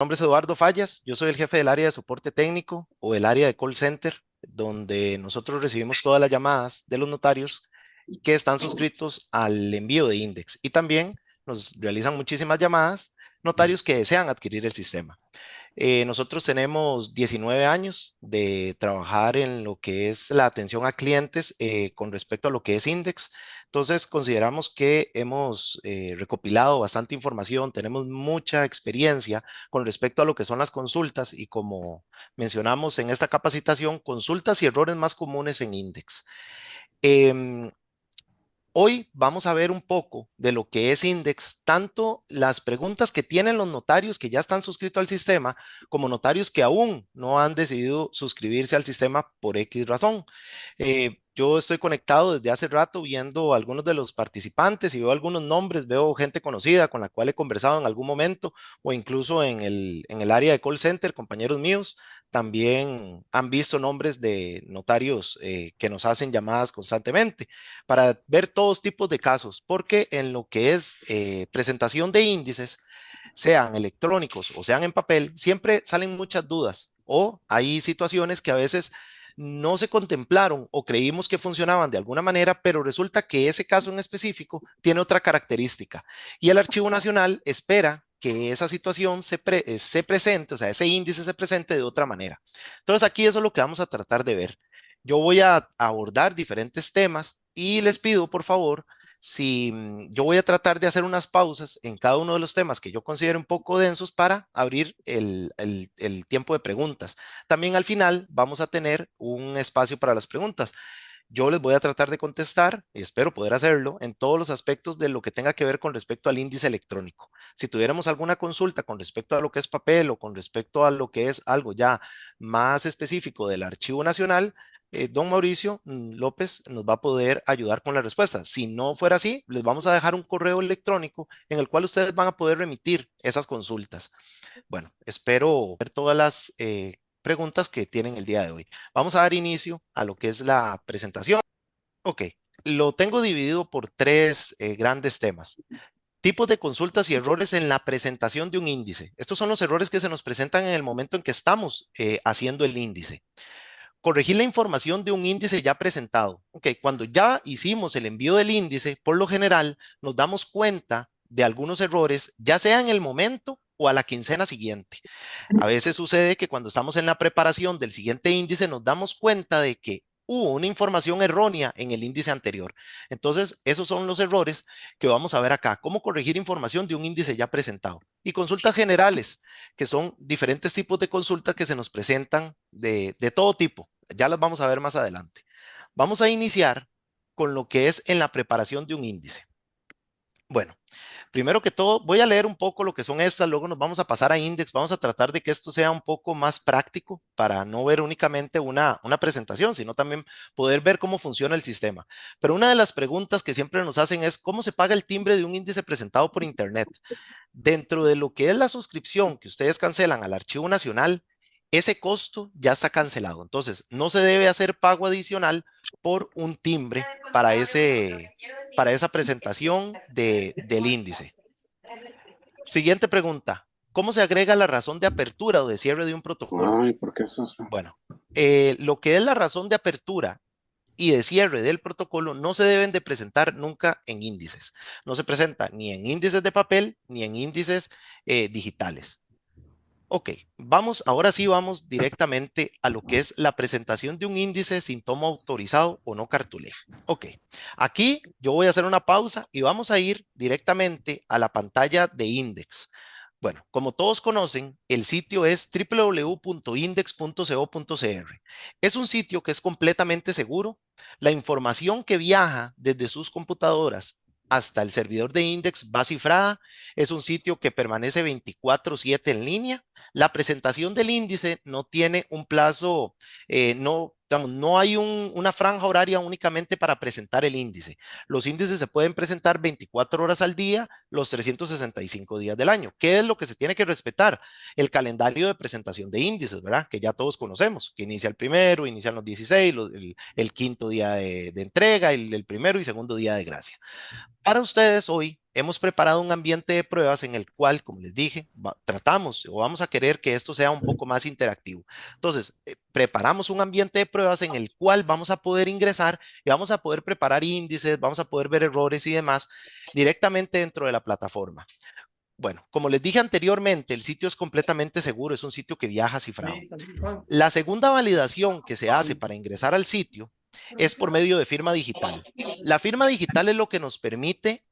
Mi nombre es Eduardo Fallas, yo soy el jefe del área de soporte técnico o el área de call center, donde nosotros recibimos todas las llamadas de los notarios que están suscritos al envío de Index y también nos realizan muchísimas llamadas notarios que desean adquirir el sistema. Nosotros tenemos 19 años de trabajar en lo que es la atención a clientes con respecto a lo que es Index. Entonces, consideramos que hemos recopilado bastante información, tenemos mucha experiencia con respecto a lo que son las consultas y como mencionamos en esta capacitación, consultas y errores más comunes en Index. Em, Hoy vamos a ver un poco de lo que es Index, tanto las preguntas que tienen los notarios que ya están suscritos al sistema, como notarios que aún no han decidido suscribirse al sistema por X razón. Yo estoy conectado desde hace rato viendo algunos de los participantes y veo algunos nombres, veo gente conocida con la cual he conversado en algún momento o incluso en el área de call center, compañeros míos. También han visto nombres de notarios que nos hacen llamadas constantemente para ver todos tipos de casos, porque en lo que es presentación de índices, sean electrónicos o sean en papel, siempre salen muchas dudas o hay situaciones que a veces no se contemplaron o creímos que funcionaban de alguna manera, pero resulta que ese caso en específico tiene otra característica y el Archivo Nacional espera que esa situación se presente, o sea, ese índice se presente de otra manera. Entonces aquí eso es lo que vamos a tratar de ver. Yo voy a abordar diferentes temas y les pido, por favor, si yo voy a tratar de hacer unas pausas en cada uno de los temas que yo considero un poco densos para abrir el tiempo de preguntas. También al final vamos a tener un espacio para las preguntas. Yo les voy a tratar de contestar, y espero poder hacerlo, en todos los aspectos de lo que tenga que ver con respecto al índice electrónico. Si tuviéramos alguna consulta con respecto a lo que es papel o con respecto a lo que es algo ya más específico del Archivo Nacional, don Mauricio López nos va a poder ayudar con la respuesta. Si no fuera así, les vamos a dejar un correo electrónico en el cual ustedes van a poder remitir esas consultas. Bueno, espero ver todas las preguntas que tienen el día de hoy. Vamos a dar inicio a lo que es la presentación. Ok, lo tengo dividido por tres grandes temas. Tipos de consultas y errores en la presentación de un índice. Estos son los errores que se nos presentan en el momento en que estamos haciendo el índice. Corregir la información de un índice ya presentado. Ok, cuando ya hicimos el envío del índice, por lo general nos damos cuenta de algunos errores, ya sea en el momento o a la quincena siguiente. A veces sucede que cuando estamos en la preparación del siguiente índice nos damos cuenta de que hubo una información errónea en el índice anterior. Entonces, esos son los errores que vamos a ver acá. Cómo corregir información de un índice ya presentado. Y consultas generales, que son diferentes tipos de consultas que se nos presentan de todo tipo. Ya las vamos a ver más adelante. Vamos a iniciar con lo que es en la preparación de un índice. Bueno, primero que todo, voy a leer un poco lo que son estas, luego nos vamos a pasar a Index, vamos a tratar de que esto sea un poco más práctico para no ver únicamente una presentación, sino también poder ver cómo funciona el sistema. Pero una de las preguntas que siempre nos hacen es, ¿cómo se paga el timbre de un índice presentado por Internet? Dentro de lo que es la suscripción que ustedes cancelan al Archivo Nacional, ese costo ya está cancelado. Entonces, no se debe hacer pago adicional por un timbre para esa presentación del índice. Siguiente pregunta. ¿Cómo se agrega la razón de apertura o de cierre de un protocolo? Ay, ¿por qué es eso? Bueno, lo que es la razón de apertura y de cierre del protocolo no se deben de presentar nunca en índices. No se presenta ni en índices de papel ni en índices digitales. Ok, ahora sí vamos directamente a lo que es la presentación de un índice sin tomo autorizado o no cartulé. Ok, aquí yo voy a hacer una pausa y vamos a ir directamente a la pantalla de Index. Bueno, como todos conocen, el sitio es www.index.co.cr. Es un sitio que es completamente seguro. La información que viaja desde sus computadoras hasta el servidor de Index va cifrada. Es un sitio que permanece 24/7 en línea. La presentación del índice no tiene un plazo, no, digamos, no hay una franja horaria únicamente para presentar el índice. Los índices se pueden presentar 24 horas al día, los 365 días del año. ¿Qué es lo que se tiene que respetar? El calendario de presentación de índices, ¿verdad? Que ya todos conocemos, que inicia el primero, inician los 16, el quinto día de entrega, el primero y segundo día de gracia. Para ustedes hoy, hemos preparado un ambiente de pruebas en el cual, como les dije, tratamos o vamos a querer que esto sea un poco más interactivo. Entonces, preparamos un ambiente de pruebas en el cual vamos a poder ingresar y vamos a poder preparar índices, vamos a poder ver errores y demás directamente dentro de la plataforma. Bueno, como les dije anteriormente, el sitio es completamente seguro, es un sitio que viaja cifrado. La segunda validación que se hace para ingresar al sitio es por medio de firma digital. La firma digital es lo que nos permite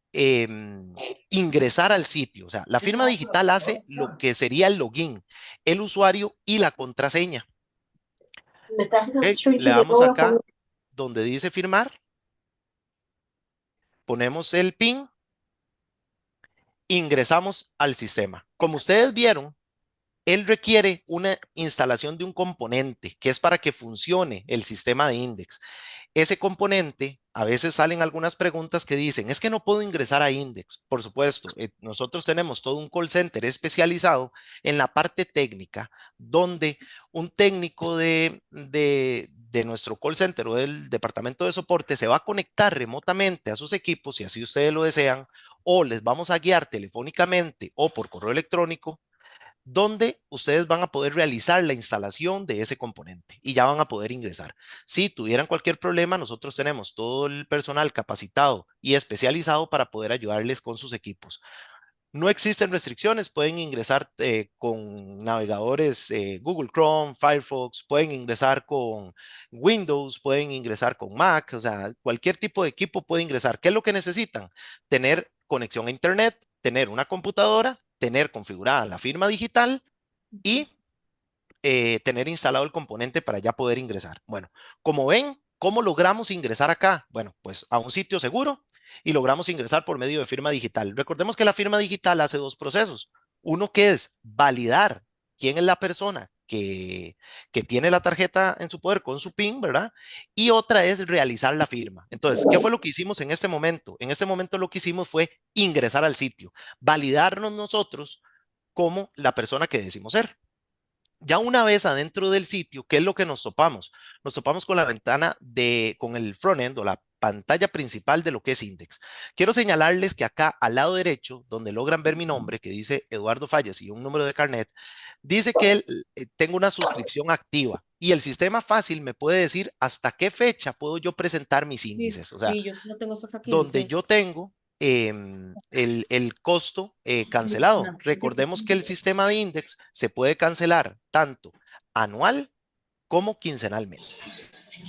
ingresar al sitio. O sea, la firma digital hace lo que sería el login, el usuario y la contraseña. Okay, le damos acá donde dice firmar, ponemos el PIN, ingresamos al sistema. Como ustedes vieron, él requiere una instalación de un componente que es para que funcione el sistema de Index. Ese componente, a veces salen algunas preguntas que dicen, es que no puedo ingresar a Index. Por supuesto, nosotros tenemos todo un call center especializado en la parte técnica, donde un técnico de nuestro call center o del departamento de soporte se va a conectar remotamente a sus equipos, si así ustedes lo desean, o les vamos a guiar telefónicamente o por correo electrónico donde ustedes van a poder realizar la instalación de ese componente y ya van a poder ingresar. Si tuvieran cualquier problema, nosotros tenemos todo el personal capacitado y especializado para poder ayudarles con sus equipos. No existen restricciones, pueden ingresar con navegadores Google Chrome, Firefox, pueden ingresar con Windows, pueden ingresar con Mac, o sea, cualquier tipo de equipo puede ingresar. ¿Qué es lo que necesitan? Tener conexión a Internet, tener una computadora, tener configurada la firma digital y tener instalado el componente para ya poder ingresar. Bueno, como ven, ¿cómo logramos ingresar acá? Bueno, pues a un sitio seguro y logramos ingresar por medio de firma digital. Recordemos que la firma digital hace dos procesos. Uno que es validar quién es la persona que tiene la tarjeta en su poder con su PIN, ¿verdad? Y otra es realizar la firma. Entonces, ¿qué fue lo que hicimos en este momento? En este momento lo que hicimos fue ingresar al sitio, validarnos nosotros como la persona que decimos ser. Ya una vez adentro del sitio, ¿qué es lo que nos topamos? Nos topamos con la ventana con el frontend o la pantalla principal de lo que es Index. Quiero señalarles que acá al lado derecho, donde logran ver mi nombre, que dice Eduardo Fallas y un número de carnet, dice que tengo una suscripción activa y el sistema fácil me puede decir hasta qué fecha puedo yo presentar mis Sí, índices. O sea, sí, yo no tengo eso aquí, donde dice. yo tengo el costo cancelado. Recordemos que el sistema de Index se puede cancelar tanto anual como quincenalmente.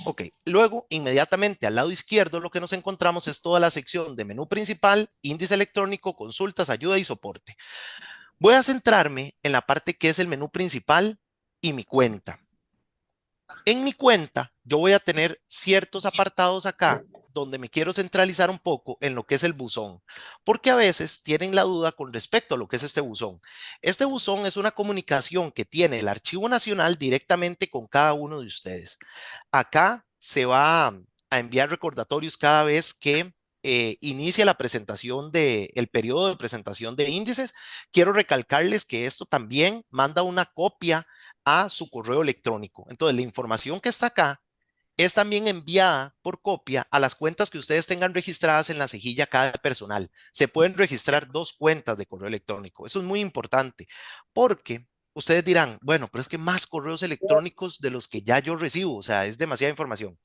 Ok, luego inmediatamente al lado izquierdo lo que nos encontramos es toda la sección de menú principal, índice electrónico, consultas, ayuda y soporte. Voy a centrarme en la parte que es el menú principal y mi cuenta. En mi cuenta, yo voy a tener ciertos apartados acá donde me quiero centralizar un poco en lo que es el buzón, porque a veces tienen la duda con respecto a lo que es este buzón. Este buzón es una comunicación que tiene el Archivo Nacional directamente con cada uno de ustedes. Acá se va a enviar recordatorios cada vez que inicia la presentación el periodo de presentación de índices. Quiero recalcarles que esto también manda una copia a su correo electrónico. Entonces, la información que está acá es también enviada por copia a las cuentas que ustedes tengan registradas en la cejilla cada personal. Se pueden registrar dos cuentas de correo electrónico. Eso es muy importante porque ustedes dirán, bueno, pero es que más correos electrónicos de los que ya yo recibo, o sea, es demasiada información.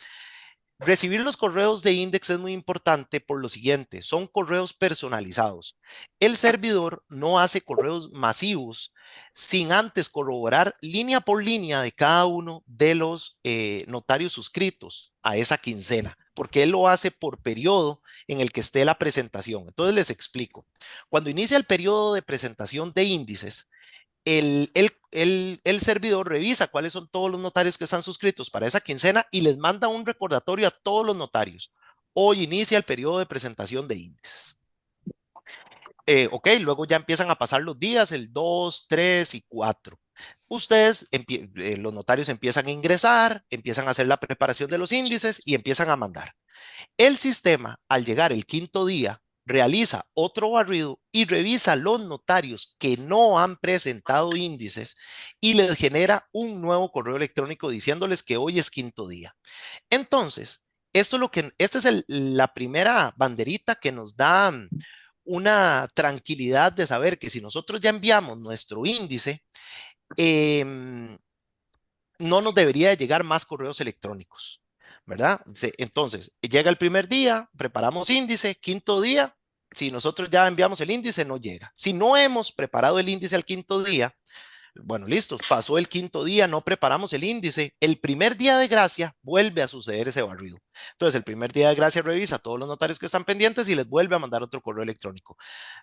Recibir los correos de Index es muy importante por lo siguiente, son correos personalizados. El servidor no hace correos masivos sin antes corroborar línea por línea de cada uno de los notarios suscritos a esa quincena, porque él lo hace por periodo en el que esté la presentación. Entonces les explico. Cuando inicia el periodo de presentación de índices, el servidor revisa cuáles son todos los notarios que están suscritos para esa quincena y les manda un recordatorio a todos los notarios. Hoy inicia el periodo de presentación de índices. Ok, luego ya empiezan a pasar los días, el 2, 3 y 4. Ustedes, los notarios empiezan a ingresar, empiezan a hacer la preparación de los índices y empiezan a mandar. El sistema, al llegar el quinto día, realiza otro barrido y revisa los notarios que no han presentado índices y les genera un nuevo correo electrónico diciéndoles que hoy es quinto día. Entonces, esta es la primera banderita que nos da una tranquilidad de saber que si nosotros ya enviamos nuestro índice, em, no nos debería de llegar más correos electrónicos, ¿verdad? Entonces, llega el primer día, preparamos índice, quinto día, si nosotros ya enviamos el índice, no llega. Si no hemos preparado el índice al quinto día, bueno, listo, pasó el quinto día, no preparamos el índice. El primer día de gracia vuelve a suceder ese barrido. Entonces, el primer día de gracia revisa a todos los notarios que están pendientes y les vuelve a mandar otro correo electrónico.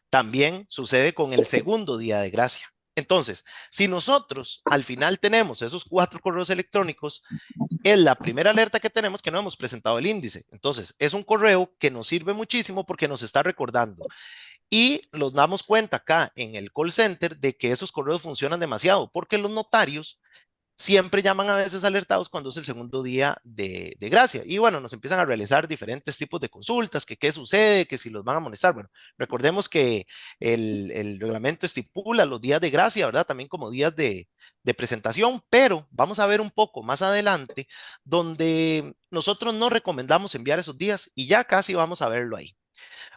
También sucede con el segundo día de gracia. Entonces, si nosotros al final tenemos esos 4 correos electrónicos, es la primera alerta que tenemos que no hemos presentado el índice. Entonces, es un correo que nos sirve muchísimo porque nos está recordando. Y nos damos cuenta acá en el call center de que esos correos funcionan demasiado porque los notarios siempre llaman a veces alertados cuando es el segundo día de gracia. Y bueno, nos empiezan a realizar diferentes tipos de consultas, que qué sucede, que si los van a amonestar. Bueno, recordemos que el reglamento estipula los días de gracia, ¿verdad? También como días de presentación, pero vamos a ver un poco más adelante donde nosotros no recomendamos enviar esos días y ya casi vamos a verlo ahí.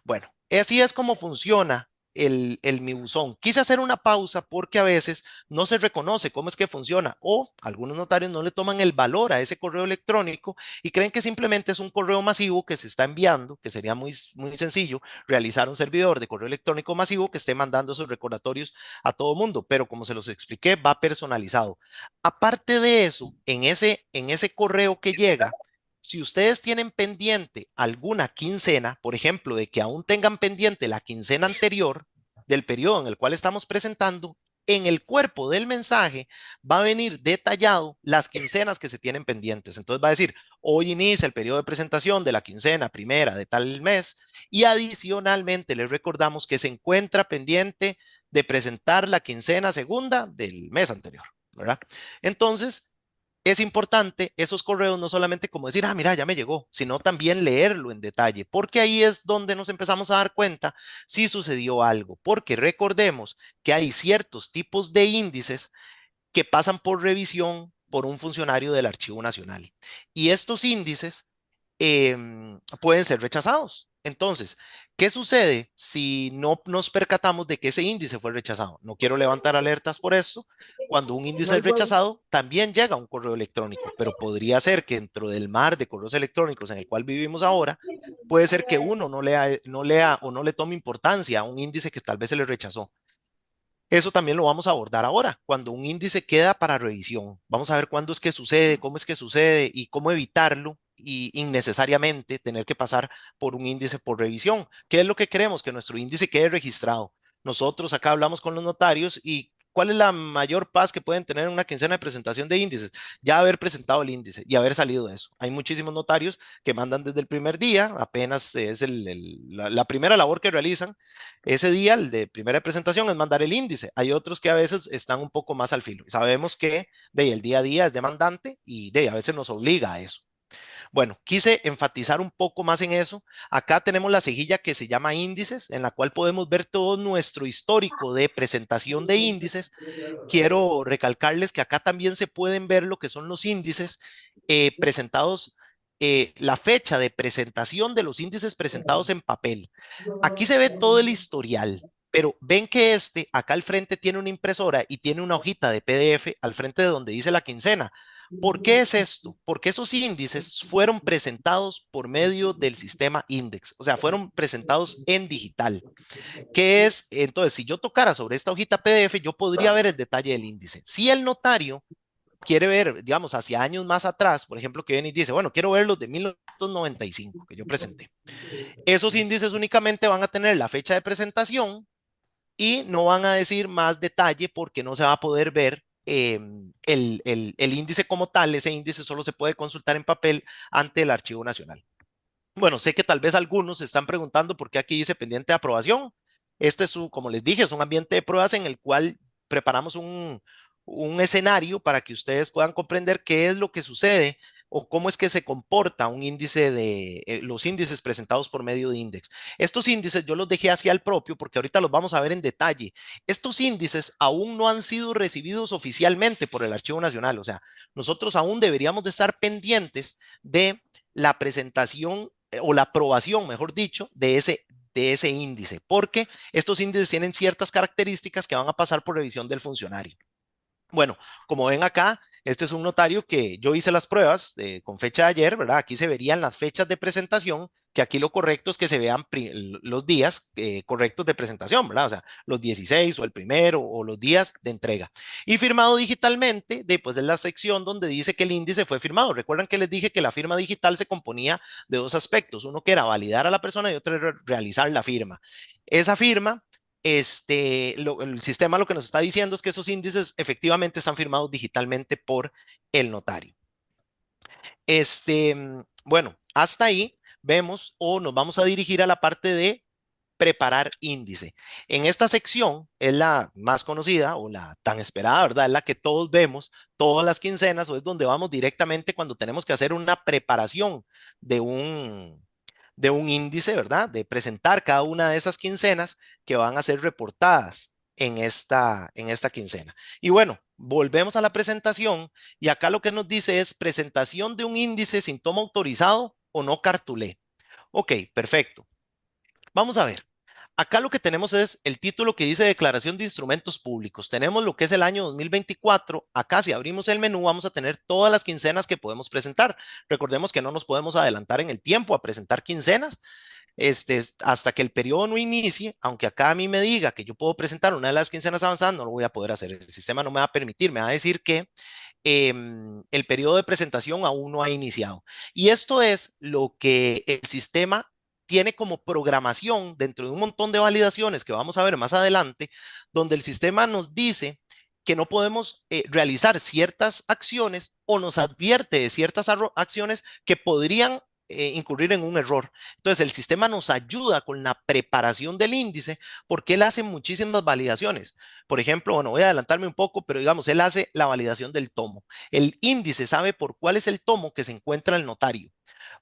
Bueno, así es como funciona Mi Buzón. Quise hacer una pausa porque a veces no se reconoce cómo es que funciona o algunos notarios no le toman el valor a ese correo electrónico y creen que simplemente es un correo masivo que se está enviando, que sería muy sencillo realizar un servidor de correo electrónico masivo que esté mandando esos recordatorios a todo mundo, pero como se los expliqué, va personalizado. Aparte de eso, en ese correo que llega, si ustedes tienen pendiente alguna quincena, por ejemplo, de que aún tengan pendiente la quincena anterior del periodo en el cual estamos presentando, en el cuerpo del mensaje va a venir detallado las quincenas que se tienen pendientes. Entonces va a decir, hoy inicia el periodo de presentación de la quincena primera de tal mes y adicionalmente les recordamos que se encuentra pendiente de presentar la quincena segunda del mes anterior, ¿verdad? Entonces, es importante esos correos no solamente como decir, ah, mira, ya me llegó, sino también leerlo en detalle, porque ahí es donde nos empezamos a dar cuenta si sucedió algo, porque recordemos que hay ciertos tipos de índices que pasan por revisión por un funcionario del Archivo Nacional. Y estos índices pueden ser rechazados. Entonces, ¿qué sucede si no nos percatamos de que ese índice fue rechazado? No quiero levantar alertas por esto. Cuando un índice es rechazado, también llega un correo electrónico, pero podría ser que dentro del mar de correos electrónicos en el cual vivimos ahora, puede ser que uno no lea o no le tome importancia a un índice que tal vez se le rechazó. Eso también lo vamos a abordar ahora, cuando un índice queda para revisión. Vamos a ver cuándo es que sucede, cómo es que sucede y cómo evitarlo y innecesariamente tener que pasar por un índice por revisión. ¿Qué es lo que queremos? Que nuestro índice quede registrado. Nosotros acá hablamos con los notarios y ¿cuál es la mayor paz que pueden tener en una quincena de presentación de índices? Ya haber presentado el índice y haber salido de eso. Hay muchísimos notarios que mandan desde el primer día, apenas es la primera labor que realizan ese día, el de primera presentación, es mandar el índice. Hay otros que a veces están un poco más al filo. Sabemos que el día a día es demandante y a veces nos obliga a eso. Bueno, quise enfatizar un poco más en eso. Acá tenemos la cejilla que se llama índices, en la cual podemos ver todo nuestro histórico de presentación de índices. Quiero recalcarles que acá también se pueden ver lo que son los índices presentados, la fecha de presentación de los índices presentados en papel. Aquí se ve todo el historial, pero ven que acá al frente tiene una impresora y tiene una hojita de PDF al frente de donde dice la quincena. ¿Por qué es esto? Porque esos índices fueron presentados por medio del sistema Index, o sea, fueron presentados en digital. ¿Qué es? Entonces, si yo tocara sobre esta hojita PDF, yo podría ver el detalle del índice. Si el notario quiere ver, digamos, hacia años más atrás, por ejemplo, que viene y dice, bueno, quiero ver los de 1995 que yo presenté. Esos índices únicamente van a tener la fecha de presentación y no van a decir más detalle porque no se va a poder ver el índice como tal. Ese índice solo se puede consultar en papel ante el Archivo Nacional. Bueno, sé que tal vez algunos se están preguntando por qué aquí dice pendiente de aprobación. Este es como les dije, es un ambiente de pruebas en el cual preparamos un escenario para que ustedes puedan comprender qué es lo que sucede o cómo es que se comporta un índice los índices presentados por medio de Index. Estos índices yo los dejé hacia el propio porque ahorita los vamos a ver en detalle. Estos índices aún no han sido recibidos oficialmente por el Archivo Nacional, o sea, nosotros aún deberíamos de estar pendientes de la presentación o la aprobación, mejor dicho, de ese índice, porque estos índices tienen ciertas características que van a pasar por revisión del funcionario. Bueno, como ven acá, este es un notario que yo hice las pruebas con fecha de ayer, ¿verdad? Aquí se verían las fechas de presentación, que aquí lo correcto es que se vean los días correctos de presentación, ¿verdad? O sea, los 16 o el primero o los días de entrega. Y firmado digitalmente, después es la sección donde dice que el índice fue firmado. Recuerdan que les dije que la firma digital se componía de dos aspectos, uno que era validar a la persona y otro era realizar la firma. Esa firma el sistema lo que nos está diciendo es que esos índices efectivamente están firmados digitalmente por el notario. Bueno, hasta ahí vemos o nos vamos a dirigir a la parte de preparar índice. En esta sección es la más conocida o la tan esperada, ¿verdad? Es la que todos vemos todas las quincenas o es donde vamos directamente cuando tenemos que hacer una preparación de de un índice, ¿verdad? De presentar cada una de esas quincenas que van a ser reportadas en esta quincena. Y bueno, volvemos a la presentación y acá lo que nos dice es presentación de un índice sin toma autorizado o no cartulé. Ok, perfecto. Vamos a ver. Acá lo que tenemos es el título que dice Declaración de Instrumentos Públicos. Tenemos lo que es el año 2024. Acá si abrimos el menú vamos a tener todas las quincenas que podemos presentar. Recordemos que no nos podemos adelantar en el tiempo a presentar quincenas hasta que el periodo no inicie, aunque acá a mí me diga que yo puedo presentar una de las quincenas avanzadas, no lo voy a poder hacer. El sistema no me va a permitir, me va a decir que el periodo de presentación aún no ha iniciado. Y esto es lo que el sistema tiene como programación dentro de un montón de validaciones que vamos a ver más adelante, donde el sistema nos dice que no podemos realizar ciertas acciones o nos advierte de ciertas acciones que podrían incurrir en un error. Entonces, el sistema nos ayuda con la preparación del índice porque él hace muchísimas validaciones. Por ejemplo, bueno, voy a adelantarme un poco, pero digamos, él hace la validación del tomo. El índice sabe por cuál es el tomo que se encuentra el notario,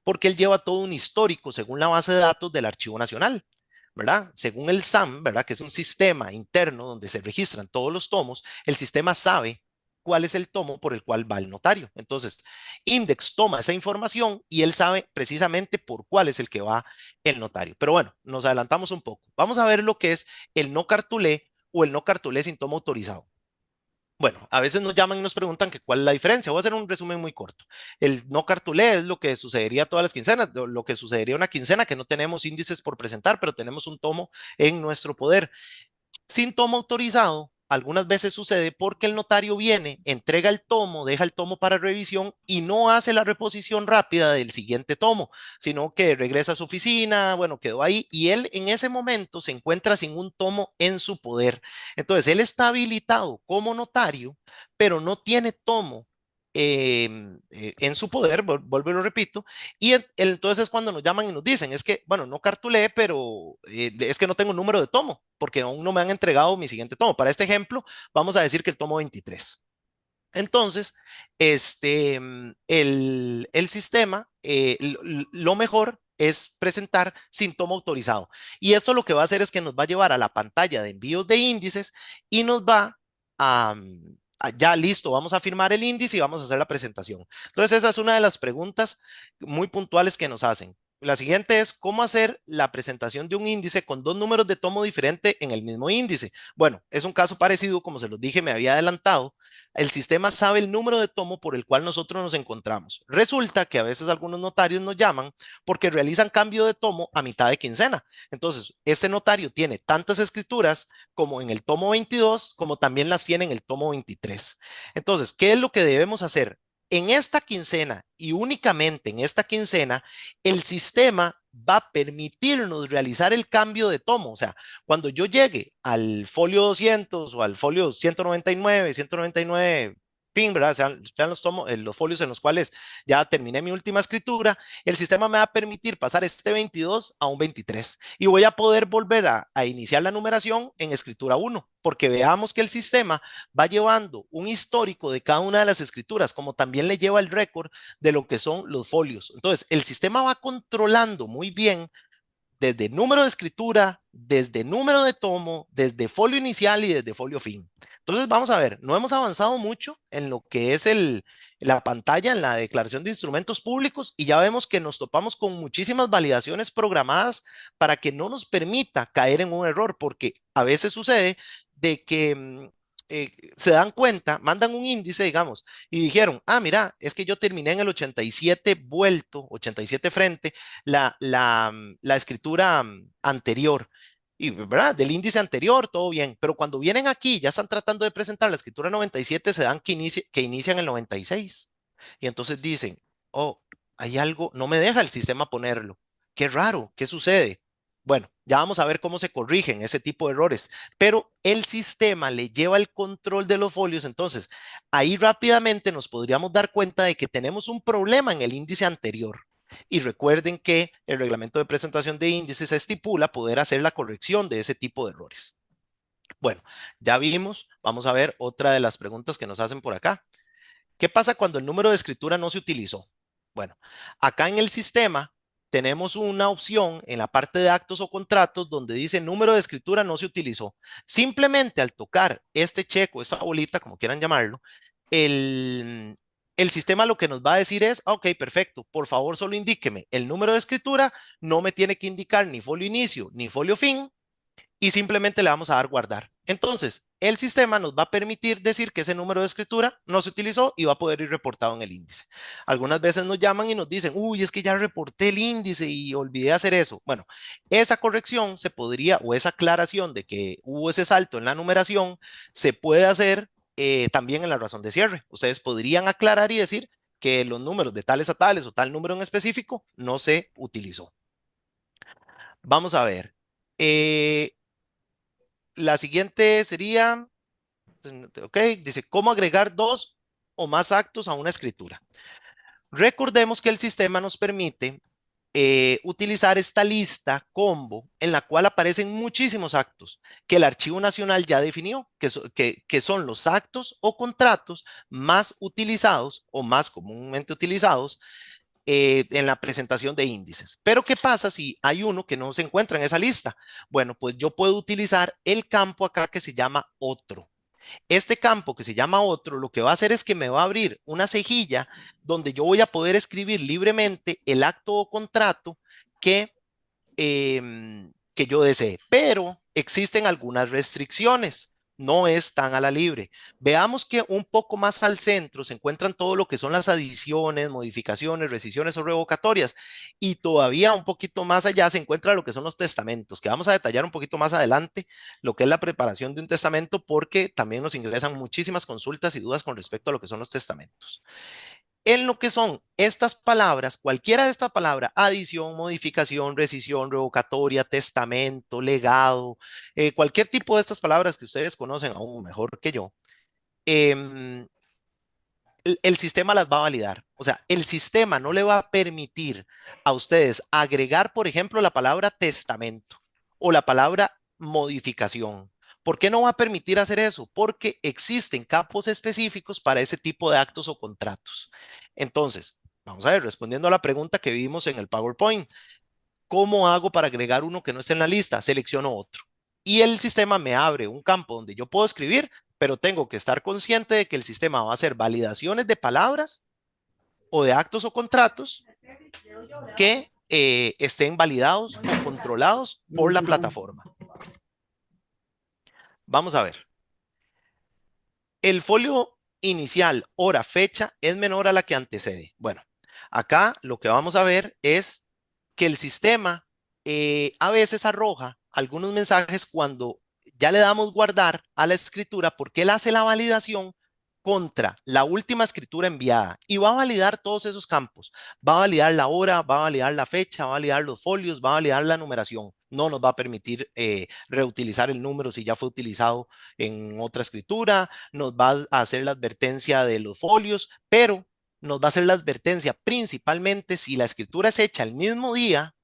porque él lleva todo un histórico según la base de datos del Archivo Nacional. ¿Verdad? Según el SAM, ¿verdad? Que es un sistema interno donde se registran todos los tomos, el sistema sabe cuál es el tomo por el cual va el notario. Entonces, Index toma esa información y él sabe precisamente por cuál es el que va el notario. Pero bueno, nos adelantamos un poco. Vamos a ver lo que es el no cartulé o el no cartulé sin tomo autorizado. Bueno, a veces nos llaman y nos preguntan que cuál es la diferencia. Voy a hacer un resumen muy corto. El no cartulé es lo que sucedería todas las quincenas, lo que sucedería una quincena que no tenemos índices por presentar, pero tenemos un tomo en nuestro poder. Sin tomo autorizado, algunas veces sucede porque el notario viene, entrega el tomo, deja el tomo para revisión y no hace la reposición rápida del siguiente tomo, sino que regresa a su oficina, bueno, quedó ahí y él en ese momento se encuentra sin un tomo en su poder. Entonces, él está habilitado como notario, pero no tiene tomo en su poder, vuelvo y lo repito, y entonces cuando nos llaman y nos dicen, es que, bueno, no cartulé, pero es que no tengo número de tomo, porque aún no me han entregado mi siguiente tomo. Para este ejemplo, vamos a decir que el tomo 23. Entonces, el sistema, lo mejor es presentar sin tomo autorizado. Y esto lo que va a hacer es que nos va a llevar a la pantalla de envíos de índices y nos va a, ya listo, vamos a firmar el índice y vamos a hacer la presentación. Entonces, esa es una de las preguntas muy puntuales que nos hacen. La siguiente es cómo hacer la presentación de un índice con dos números de tomo diferente en el mismo índice. Bueno, es un caso parecido, como se los dije, me había adelantado. El sistema sabe el número de tomo por el cual nosotros nos encontramos. Resulta que a veces algunos notarios nos llaman porque realizan cambio de tomo a mitad de quincena. Entonces, este notario tiene tantas escrituras como en el tomo 22, como también las tiene en el tomo 23. Entonces, ¿qué es lo que debemos hacer? En esta quincena y únicamente en esta quincena, el sistema va a permitirnos realizar el cambio de tomo. O sea, cuando yo llegue al folio 200 o al folio 199, 199, fin, ¿verdad? Sean los folios en los cuales ya terminé mi última escritura, el sistema me va a permitir pasar este 22 a un 23 y voy a poder volver a iniciar la numeración en escritura 1, porque veamos que el sistema va llevando un histórico de cada una de las escrituras, como también le lleva el récord de lo que son los folios. Entonces, el sistema va controlando muy bien desde número de escritura, desde número de tomo, desde folio inicial y desde folio fin. Entonces, vamos a ver, no hemos avanzado mucho en lo que es la pantalla en la declaración de instrumentos públicos y ya vemos que nos topamos con muchísimas validaciones programadas para que no nos permita caer en un error, porque a veces sucede de que se dan cuenta, mandan un índice, digamos, y dijeron, ah, mira, es que yo terminé en el 87 vuelto, 87 frente, la escritura anterior. Y, ¿verdad? Del índice anterior, todo bien. Pero cuando vienen aquí, ya están tratando de presentar la escritura 97, se dan que inician el 96. Y entonces dicen, oh, hay algo, no me deja el sistema ponerlo. Qué raro, ¿qué sucede? Bueno, ya vamos a ver cómo se corrigen ese tipo de errores, pero el sistema le lleva el control de los folios, entonces ahí rápidamente nos podríamos dar cuenta de que tenemos un problema en el índice anterior. Y recuerden que el reglamento de presentación de índices estipula poder hacer la corrección de ese tipo de errores. Bueno, ya vimos, vamos a ver otra de las preguntas que nos hacen por acá. ¿Qué pasa cuando el número de escritura no se utilizó? Bueno, acá en el sistema tenemos una opción en la parte de actos o contratos donde dice número de escritura no se utilizó. Simplemente al tocar este check o esta bolita, como quieran llamarlo, el, el sistema lo que nos va a decir es, ok, perfecto, por favor solo indíqueme el número de escritura, no me tiene que indicar ni folio inicio ni folio fin, y simplemente le vamos a dar guardar. Entonces, el sistema nos va a permitir decir que ese número de escritura no se utilizó y va a poder ir reportado en el índice. Algunas veces nos llaman y nos dicen, uy, es que ya reporté el índice y olvidé hacer eso. Bueno, esa corrección se podría, o esa aclaración de que hubo ese salto en la numeración, se puede hacer también en la razón de cierre. Ustedes podrían aclarar y decir que los números de tales a tales o tal número en específico no se utilizó. Vamos a ver. Eh, la siguiente sería, ok, dice, ¿cómo agregar dos o más actos a una escritura? Recordemos que el sistema nos permite utilizar esta lista combo en la cual aparecen muchísimos actos que el Archivo Nacional ya definió, que son los actos o contratos más utilizados o más comúnmente utilizados en la presentación de índices. Pero ¿qué pasa si hay uno que no se encuentra en esa lista? Bueno, pues yo puedo utilizar el campo acá que se llama otro. Este campo que se llama otro, lo que va a hacer es que me va a abrir una cejilla donde yo voy a poder escribir libremente el acto o contrato que yo desee, pero existen algunas restricciones. No es tan a la libre. Veamos que un poco más al centro se encuentran todo lo que son las adiciones, modificaciones, rescisiones o revocatorias. Y todavía un poquito más allá se encuentra lo que son los testamentos, que vamos a detallar un poquito más adelante, lo que es la preparación de un testamento, porque también nos ingresan muchísimas consultas y dudas con respecto a lo que son los testamentos. En lo que son estas palabras, cualquiera de estas palabras, adición, modificación, rescisión, revocatoria, testamento, legado, cualquier tipo de estas palabras que ustedes conocen aún mejor que yo, em, el sistema las va a validar. O sea, el sistema no le va a permitir a ustedes agregar, por ejemplo, la palabra testamento o la palabra modificación. ¿Por qué no va a permitir hacer eso? Porque existen campos específicos para ese tipo de actos o contratos. Entonces, vamos a ver, respondiendo a la pregunta que vimos en el PowerPoint, ¿cómo hago para agregar uno que no esté en la lista? Selecciono otro. Y el sistema me abre un campo donde yo puedo escribir, pero tengo que estar consciente de que el sistema va a hacer validaciones de palabras o de actos o contratos que estén validados o controlados por la plataforma. Vamos a ver. El folio inicial, hora, fecha es menor a la que antecede. Bueno, acá lo que vamos a ver es que el sistema a veces arroja algunos mensajes cuando ya le damos guardar a la escritura porque él hace la validación contra la última escritura enviada y va a validar todos esos campos. Va a validar la hora, va a validar la fecha, va a validar los folios, va a validar la numeración. No nos va a permitir reutilizar el número si ya fue utilizado en otra escritura, nos va a hacer la advertencia de los folios, pero nos va a hacer la advertencia principalmente si la escritura es hecha el mismo día,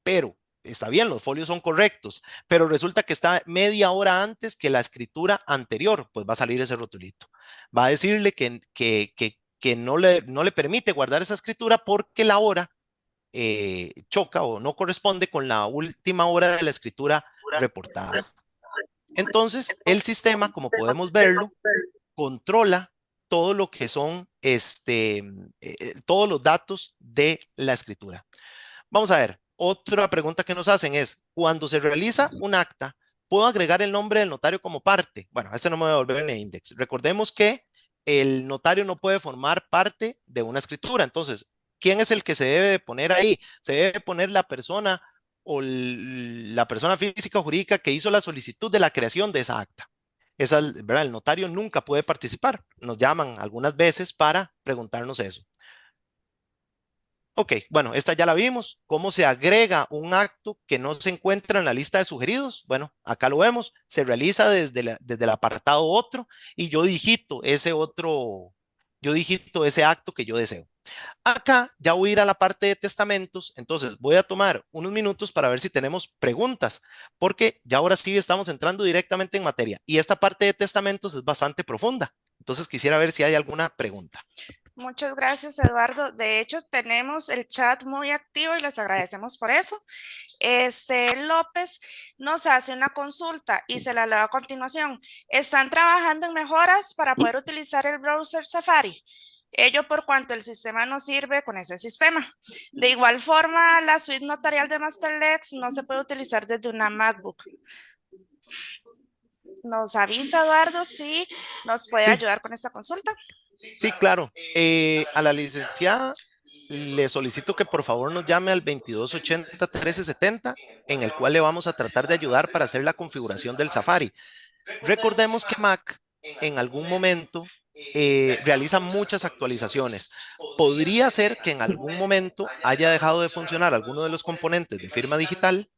pero está bien, los folios son correctos, pero resulta que está media hora antes que la escritura anterior, pues va a salir ese rotulito. Va a decirle que no le permite guardar esa escritura porque la hora choca o no corresponde con la última hora de la escritura reportada. Entonces, el sistema, como podemos verlo, controla todo lo que son todos los datos de la escritura. Vamos a ver, otra pregunta que nos hacen es, cuando se realiza un acta, ¿puedo agregar el nombre del notario como parte? Bueno, este no me voy a volver en el index. Recordemos que el notario no puede formar parte de una escritura. Entonces, ¿quién es el que se debe de poner ahí? Se debe poner la persona o la persona física o jurídica que hizo la solicitud de la creación de esa acta. Esa, ¿verdad? El notario nunca puede participar. Nos llaman algunas veces para preguntarnos eso. Ok, bueno, esta ya la vimos. ¿Cómo se agrega un acto que no se encuentra en la lista de sugeridos? Bueno, acá lo vemos. Se realiza desde el apartado otro y yo digito ese acto que yo deseo. Acá ya voy a ir a la parte de testamentos, entonces voy a tomar unos minutos para ver si tenemos preguntas, porque ya ahora sí estamos entrando directamente en materia y esta parte de testamentos es bastante profunda. Entonces quisiera ver si hay alguna pregunta. Muchas gracias, Eduardo. De hecho, tenemos el chat muy activo y les agradecemos por eso. López nos hace una consulta y se la leo a continuación. ¿Están trabajando en mejoras para poder utilizar el browser Safari? Ello por cuanto el sistema no sirve con ese sistema. De igual forma, la suite notarial de MasterLex no se puede utilizar desde una MacBook. ¿Nos avisa, Eduardo, si nos puede Sí, ayudar con esta consulta? sí, claro. A la licenciada le solicito que por favor nos llame al 2280-1370, en el cual le vamos a tratar de ayudar para hacer la configuración del Safari. Recordemos que Mac en algún momento realiza muchas actualizaciones. Podría ser que en algún momento haya dejado de funcionar alguno de los componentes de firma digital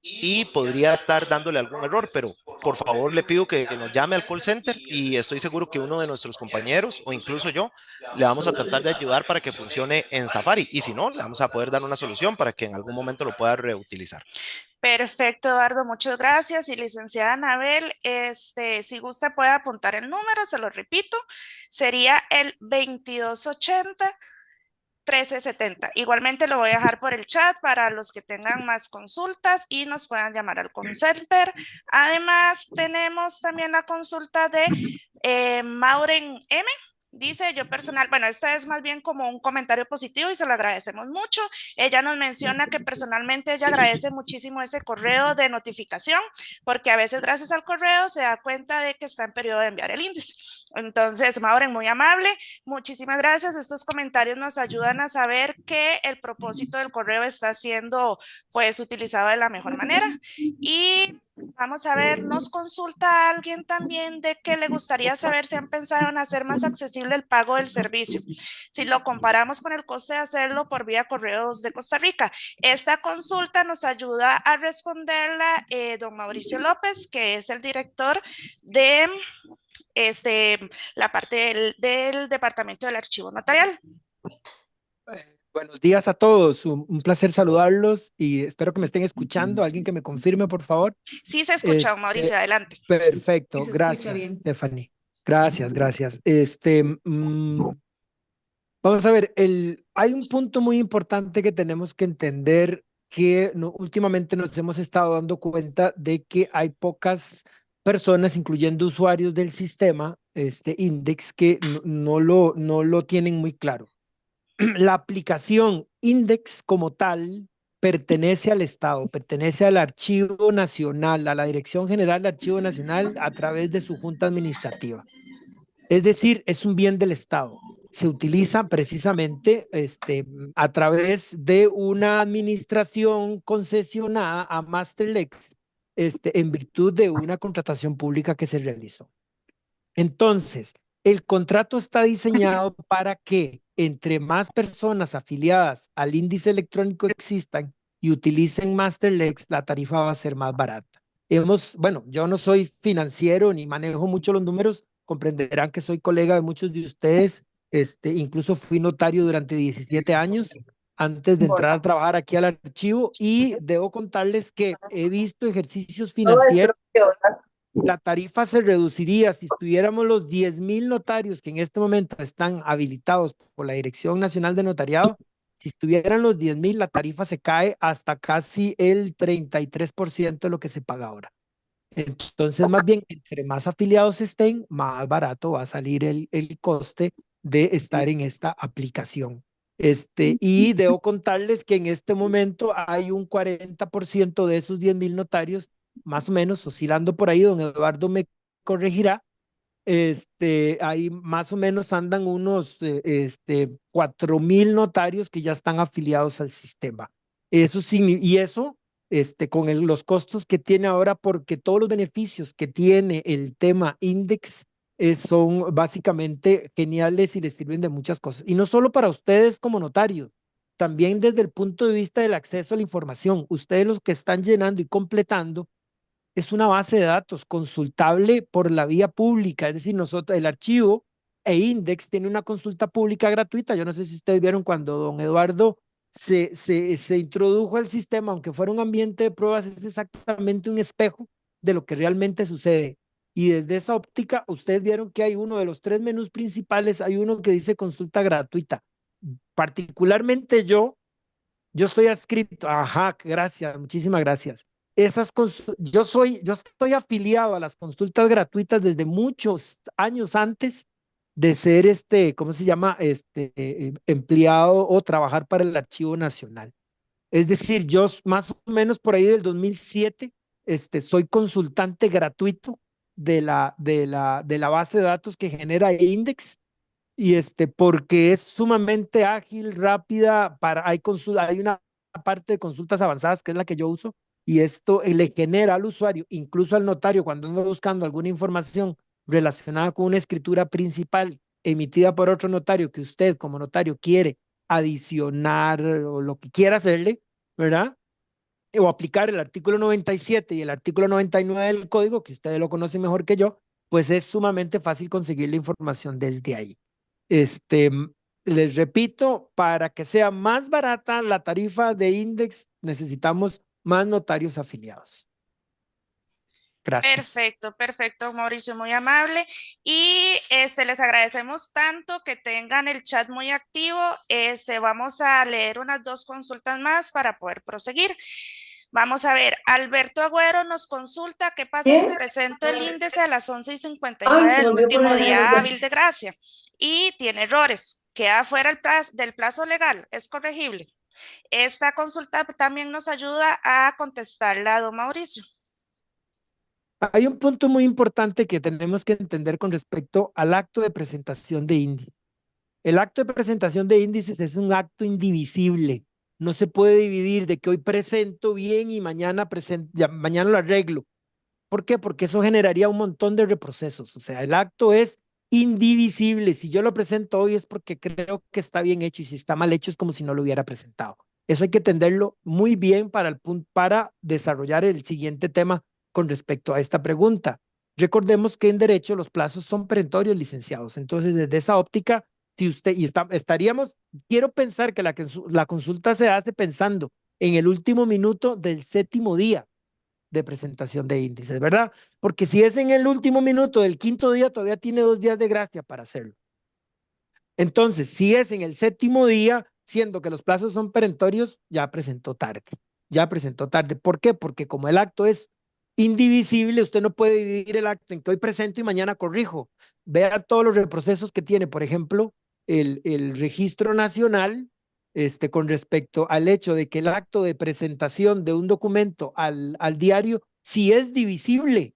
y podría estar dándole algún error, pero por favor le pido que nos llame al call center y estoy seguro que uno de nuestros compañeros o incluso yo le vamos a tratar de ayudar para que funcione en Safari y si no, le vamos a poder dar una solución para que en algún momento lo pueda reutilizar. Perfecto, Eduardo, muchas gracias. Y licenciada Anabel, si gusta puede apuntar el número, se lo repito, sería el 2280-1370. Igualmente lo voy a dejar por el chat para los que tengan más consultas y nos puedan llamar al call center. Además, tenemos también la consulta de Mauren M. Dice yo personal, bueno, esta es más bien como un comentario positivo y se lo agradecemos mucho. Ella nos menciona que personalmente ella agradece muchísimo ese correo de notificación porque a veces gracias al correo se da cuenta de que está en periodo de enviar el índice. Entonces, Mauren, muy amable, muchísimas gracias. Estos comentarios nos ayudan a saber que el propósito del correo está siendo pues utilizado de la mejor manera. Y vamos a ver, nos consulta alguien también de que le gustaría saber si han pensado en hacer más accesible el pago del servicio. Si lo comparamos con el coste de hacerlo por vía correos de Costa Rica. Esta consulta nos ayuda a responderla don Mauricio López, que es el director de la parte del Departamento del Archivo Notarial. Buenos días a todos, un placer saludarlos y espero que me estén escuchando. Alguien que me confirme, por favor. Sí, se escucha, don Mauricio, adelante. Perfecto, gracias, Stephanie. Gracias, gracias. Vamos a ver, hay un punto muy importante que tenemos que entender que últimamente nos hemos estado dando cuenta de que hay pocas personas, incluyendo usuarios del sistema, Index, que no lo tienen muy claro. La aplicación Index como tal pertenece al Estado, pertenece al Archivo Nacional, a la Dirección General del Archivo Nacional a través de su junta administrativa. Es decir, es un bien del Estado. Se utiliza precisamente a través de una administración concesionada a Masterlex en virtud de una contratación pública que se realizó. Entonces, el contrato está diseñado para que entre más personas afiliadas al índice electrónico existan y utilicen Masterlex, la tarifa va a ser más barata. Bueno, yo no soy financiero ni manejo mucho los números, comprenderán que soy colega de muchos de ustedes, incluso fui notario durante 17 años antes de entrar a trabajar aquí al archivo y debo contarles que he visto ejercicios financieros. La tarifa se reduciría si estuviéramos los 10,000 notarios que en este momento están habilitados por la Dirección Nacional de Notariado. Si estuvieran los 10,000, la tarifa se cae hasta casi el 33% de lo que se paga ahora. Entonces, más bien, entre más afiliados estén, más barato va a salir el coste de estar en esta aplicación. Y debo contarles que en este momento hay un 40% de esos 10,000 notarios, más o menos, oscilando por ahí, don Eduardo me corregirá, ahí más o menos andan unos 4,000 notarios que ya están afiliados al sistema. Y eso con los costos que tiene ahora, porque todos los beneficios que tiene el tema Index son básicamente geniales y les sirven de muchas cosas. Y no solo para ustedes como notarios, también desde el punto de vista del acceso a la información. Ustedes los que están llenando y completando es una base de datos consultable por la vía pública, es decir, nosotros, el archivo e Index tiene una consulta pública gratuita. Yo no sé si ustedes vieron cuando don Eduardo se introdujo al sistema, aunque fuera un ambiente de pruebas, es exactamente un espejo de lo que realmente sucede. Y desde esa óptica, ustedes vieron que hay uno de los 3 menús principales, hay uno que dice consulta gratuita. Particularmente yo estoy adscrito, ajá, gracias, muchísimas gracias. Yo estoy afiliado a las consultas gratuitas desde muchos años antes de ser ¿cómo se llama? Empleado o trabajar para el Archivo Nacional. Es decir, más o menos por ahí del 2007, soy consultante gratuito de la base de datos que genera Index y porque es sumamente ágil, rápida, hay una parte de consultas avanzadas que es la que yo uso y esto le genera al usuario, incluso al notario, cuando anda buscando alguna información relacionada con una escritura principal emitida por otro notario que usted como notario quiere adicionar o lo que quiera hacerle, ¿verdad? O aplicar el artículo 97 y el artículo 99 del código, que ustedes lo conocen mejor que yo, pues es sumamente fácil conseguir la información desde ahí. Este, Les repito, para que sea más barata la tarifa de Index, necesitamos más notarios afiliados. Gracias. Perfecto, perfecto, Mauricio, muy amable. Y les agradecemos tanto que tengan el chat muy activo. Vamos a leer unas 2 consultas más para poder proseguir. Vamos a ver, Alberto Agüero nos consulta qué pasa si presento el índice a las 11:59 del último día hábil de gracia y tiene errores, queda fuera del plazo legal, ¿es corregible? Esta consulta también nos ayuda a contestarla a don Mauricio. Hay un punto muy importante que tenemos que entender con respecto al acto de presentación de índice. El acto de presentación de índices es un acto indivisible. No se puede dividir de que hoy presento bien y mañana lo arreglo. ¿Por qué? Porque eso generaría un montón de reprocesos. O sea, el acto es indivisible. Si yo lo presento hoy es porque creo que está bien hecho y si está mal hecho es como si no lo hubiera presentado. Eso hay que entenderlo muy bien para desarrollar el siguiente tema con respecto a esta pregunta. Recordemos que en derecho los plazos son perentorios, licenciados. Entonces, desde esa óptica, si usted quiero pensar que la consulta se hace pensando en el último minuto del 7º día de presentación de índices, ¿verdad? Porque si es en el último minuto del 5.º día, todavía tiene 2 días de gracia para hacerlo. Entonces, si es en el 7º día, siendo que los plazos son perentorios, ya presentó tarde. Ya presentó tarde. ¿Por qué? Porque como el acto es indivisible, usted no puede dividir el acto en que hoy presento y mañana corrijo. Vea todos los reprocesos que tiene, por ejemplo, el registro nacional, con respecto al hecho de que el acto de presentación de un documento al diario, sí es divisible.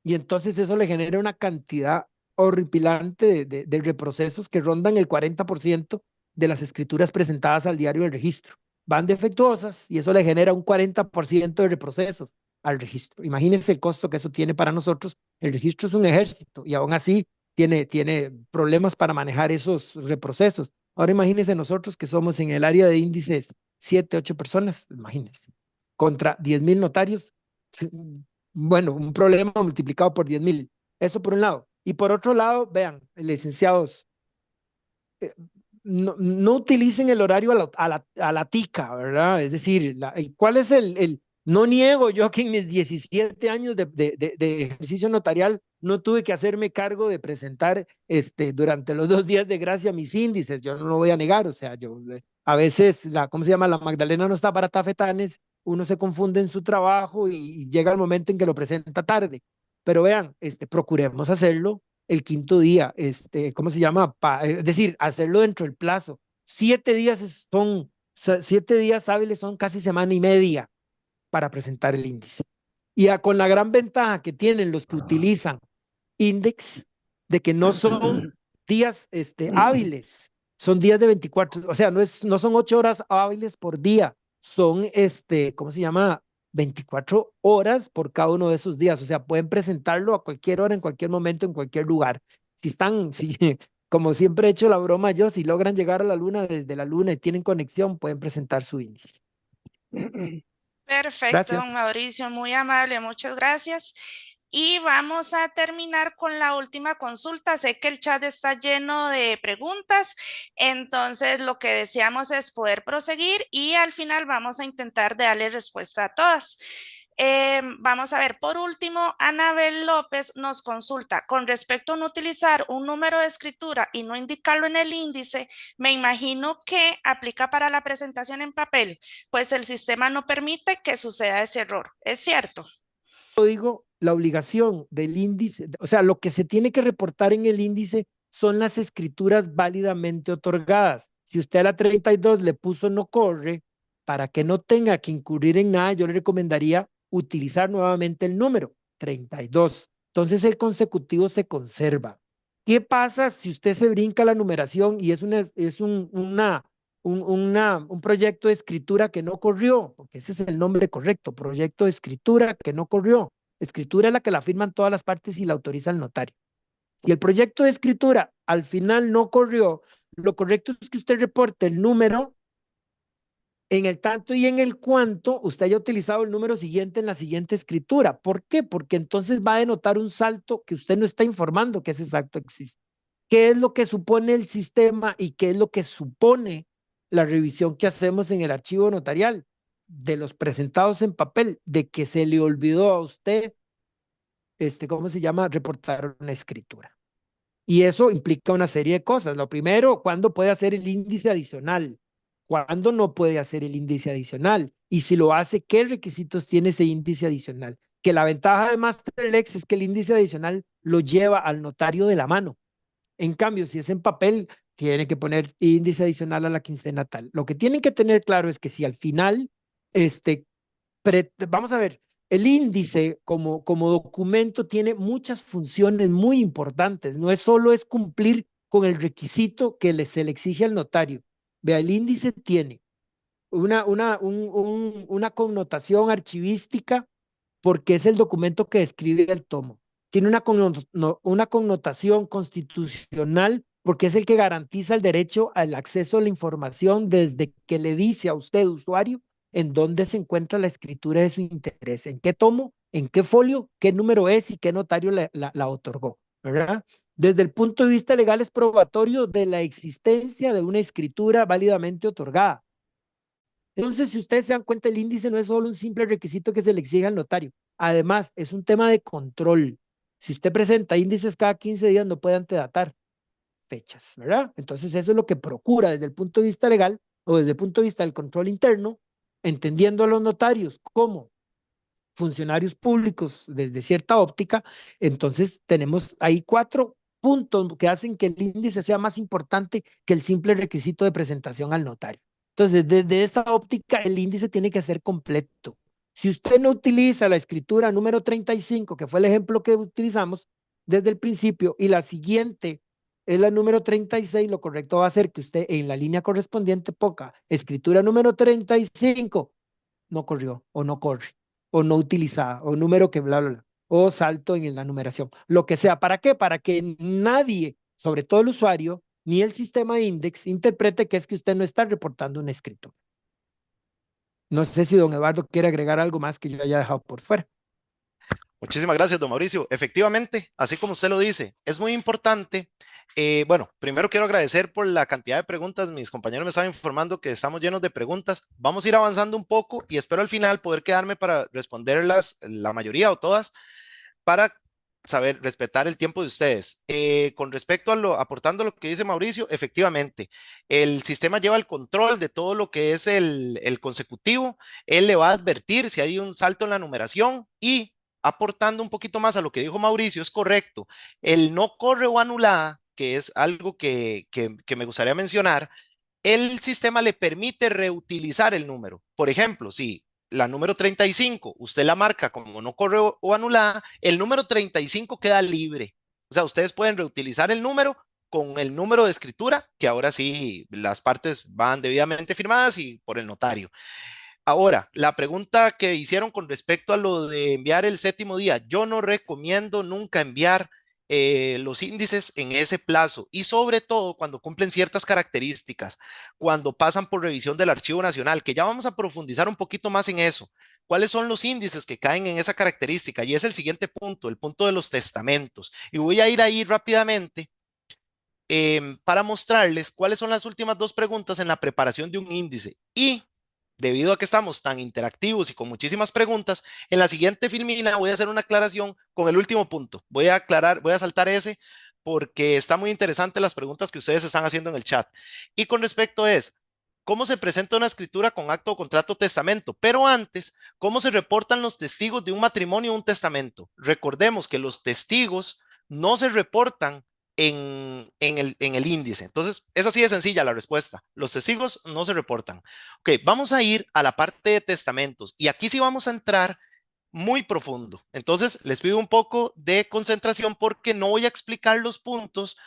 Y entonces eso le genera una cantidad horripilante de reprocesos que rondan el 40% de las escrituras presentadas al diario del registro. Van defectuosas y eso le genera un 40% de reprocesos al registro. Imagínense el costo que eso tiene para nosotros. El registro es un ejército y aún así tiene problemas para manejar esos reprocesos. Ahora imagínense nosotros que somos en el área de índices 7, 8 personas, imagínense, contra 10,000 notarios. Bueno, un problema multiplicado por 10,000. Eso por un lado. Y por otro lado, vean, licenciados, no utilicen el horario a la tica, ¿verdad? Es decir, ¿cuál es no niego yo que en mis 17 años de ejercicio notarial no tuve que hacerme cargo de presentar durante los 2 días de gracia mis índices, yo no lo voy a negar, o sea, yo a veces, ¿cómo se llama? La Magdalena no está para tafetanes uno se confunde en su trabajo y llega el momento en que lo presenta tarde. Pero vean, procuremos hacerlo el quinto día, ¿cómo se llama? Es decir, hacerlo dentro del plazo. 7 días son, 7 días hábiles son casi semana y media para presentar el índice. Con la gran ventaja que tienen los que utilizan Index, de que no son días hábiles, son días de 24, o sea, no son 8 horas hábiles por día, son, ¿cómo se llama? 24 horas por cada uno de esos días, o sea, pueden presentarlo a cualquier hora, en cualquier momento, en cualquier lugar. Como siempre he hecho la broma yo, si logran llegar a la luna desde la luna y tienen conexión, pueden presentar su índice. Perfecto, don Gracias. Mauricio, muy amable, muchas gracias. Y vamos a terminar con la última consulta. Sé que el chat está lleno de preguntas, entonces lo que deseamos es poder proseguir y al final vamos a intentar darle respuesta a todas. Vamos a ver, por último, Anabel López nos consulta con respecto a no utilizar un número de escritura y no indicarlo en el índice. Me imagino que aplica para la presentación en papel, pues el sistema no permite que suceda ese error. ¿Es cierto? Digo, la obligación del índice, o sea, lo que se tiene que reportar en el índice son las escrituras válidamente otorgadas. Si usted a la 32 le puso no corre, para que no tenga que incurrir en nada, yo le recomendaría utilizar nuevamente el número 32. Entonces el consecutivo se conserva. ¿Qué pasa si usted se brinca la numeración y un proyecto de escritura que no corrió? Porque ese es el nombre correcto, proyecto de escritura que no corrió. Escritura es la que la firman todas las partes y la autoriza el notario. Si el proyecto de escritura al final no corrió, lo correcto es que usted reporte el número en el tanto y en el cuanto usted haya utilizado el número siguiente en la siguiente escritura. ¿Por qué? Porque entonces va a denotar un salto que usted no está informando que ese salto existe. ¿Qué es lo que supone el sistema y qué es lo que supone la revisión que hacemos en el archivo notarial de los presentados en papel, de que se le olvidó a usted, ¿cómo se llama? Reportar una escritura. Y eso implica una serie de cosas. Lo primero, ¿cuándo puede hacer el índice adicional? ¿Cuándo no puede hacer el índice adicional? Y si lo hace, ¿qué requisitos tiene ese índice adicional? Que la ventaja de MasterLex es que el índice adicional lo lleva al notario de la mano. En cambio, si es en papel, tiene que poner índice adicional a la quincena tal. Lo que tienen que tener claro es que si al final, este, vamos a ver, el índice como documento tiene muchas funciones muy importantes. No es solo es cumplir con el requisito que se le exige al notario. Vea, el índice tiene una connotación archivística porque es el documento que describe el tomo. Tiene una connotación constitucional porque es el que garantiza el derecho al acceso a la información desde que le dice a usted, usuario, en dónde se encuentra la escritura de su interés, en qué tomo, en qué folio, qué número es y qué notario la otorgó, ¿verdad? Desde el punto de vista legal es probatorio de la existencia de una escritura válidamente otorgada. Entonces, si ustedes se dan cuenta, el índice no es solo un simple requisito que se le exige al notario. Además, es un tema de control. Si usted presenta índices cada 15 días, no puede antedatar fechas, ¿verdad? Entonces, eso es lo que procura desde el punto de vista legal o desde el punto de vista del control interno, entendiendo a los notarios como funcionarios públicos desde cierta óptica. Entonces, tenemos ahí 4 puntos que hacen que el índice sea más importante que el simple requisito de presentación al notario. Entonces, desde esta óptica, el índice tiene que ser completo. Si usted no utiliza la escritura número 35, que fue el ejemplo que utilizamos desde el principio, y la siguiente es la número 36, lo correcto va a ser que usted en la línea correspondiente ponga escritura número 35, no corrió o no corre o no utilizada o número que bla, bla, bla, o salto en la numeración, lo que sea. ¿Para qué? Para que nadie, sobre todo el usuario, ni el sistema de index, interprete que es que usted no está reportando un escrito. No sé si don Eduardo quiere agregar algo más que yo haya dejado por fuera. Muchísimas gracias, don Mauricio. Efectivamente, así como usted lo dice, es muy importante. Bueno, primero quiero agradecer por la cantidad de preguntas. Mis compañeros me estaban informando que estamos llenos de preguntas. Vamos a ir avanzando un poco y espero al final poder quedarme para responderlas, la mayoría o todas, para saber respetar el tiempo de ustedes. Con respecto a aportando lo que dice Mauricio, efectivamente, el sistema lleva el control de todo lo que es el consecutivo. Él le va a advertir si hay un salto en la numeración y aportando un poquito más a lo que dijo Mauricio, es correcto. El no corre o anulada, que es algo que me gustaría mencionar, el sistema le permite reutilizar el número. Por ejemplo, si la número 35, usted la marca como no corre o anulada, el número 35 queda libre. O sea, ustedes pueden reutilizar el número con el número de escritura, que ahora sí las partes van debidamente firmadas y por el notario. Ahora, la pregunta que hicieron con respecto a lo de enviar el séptimo día, yo no recomiendo nunca enviar los índices en ese plazo y sobre todo cuando cumplen ciertas características, cuando pasan por revisión del Archivo Nacional, que ya vamos a profundizar un poquito más en eso. ¿Cuáles son los índices que caen en esa característica? Y es el siguiente punto, el punto de los testamentos. Y voy a ir ahí rápidamente para mostrarles cuáles son las últimas dos preguntas en la preparación de un índice. Y debido a que estamos tan interactivos y con muchísimas preguntas, en la siguiente filmina voy a hacer una aclaración con el último punto. Voy a aclarar, voy a saltar ese porque está muy interesante las preguntas que ustedes están haciendo en el chat. Y con respecto es, ¿cómo se presenta una escritura con acto, contrato, testamento? Pero antes, ¿cómo se reportan los testigos de un matrimonio o un testamento? Recordemos que los testigos no se reportan en el índice. Entonces, es así de sencilla la respuesta. Los testigos no se reportan. Ok, vamos a ir a la parte de testamentos y aquí sí vamos a entrar muy profundo. Entonces, les pido un poco de concentración porque no voy a explicar los puntos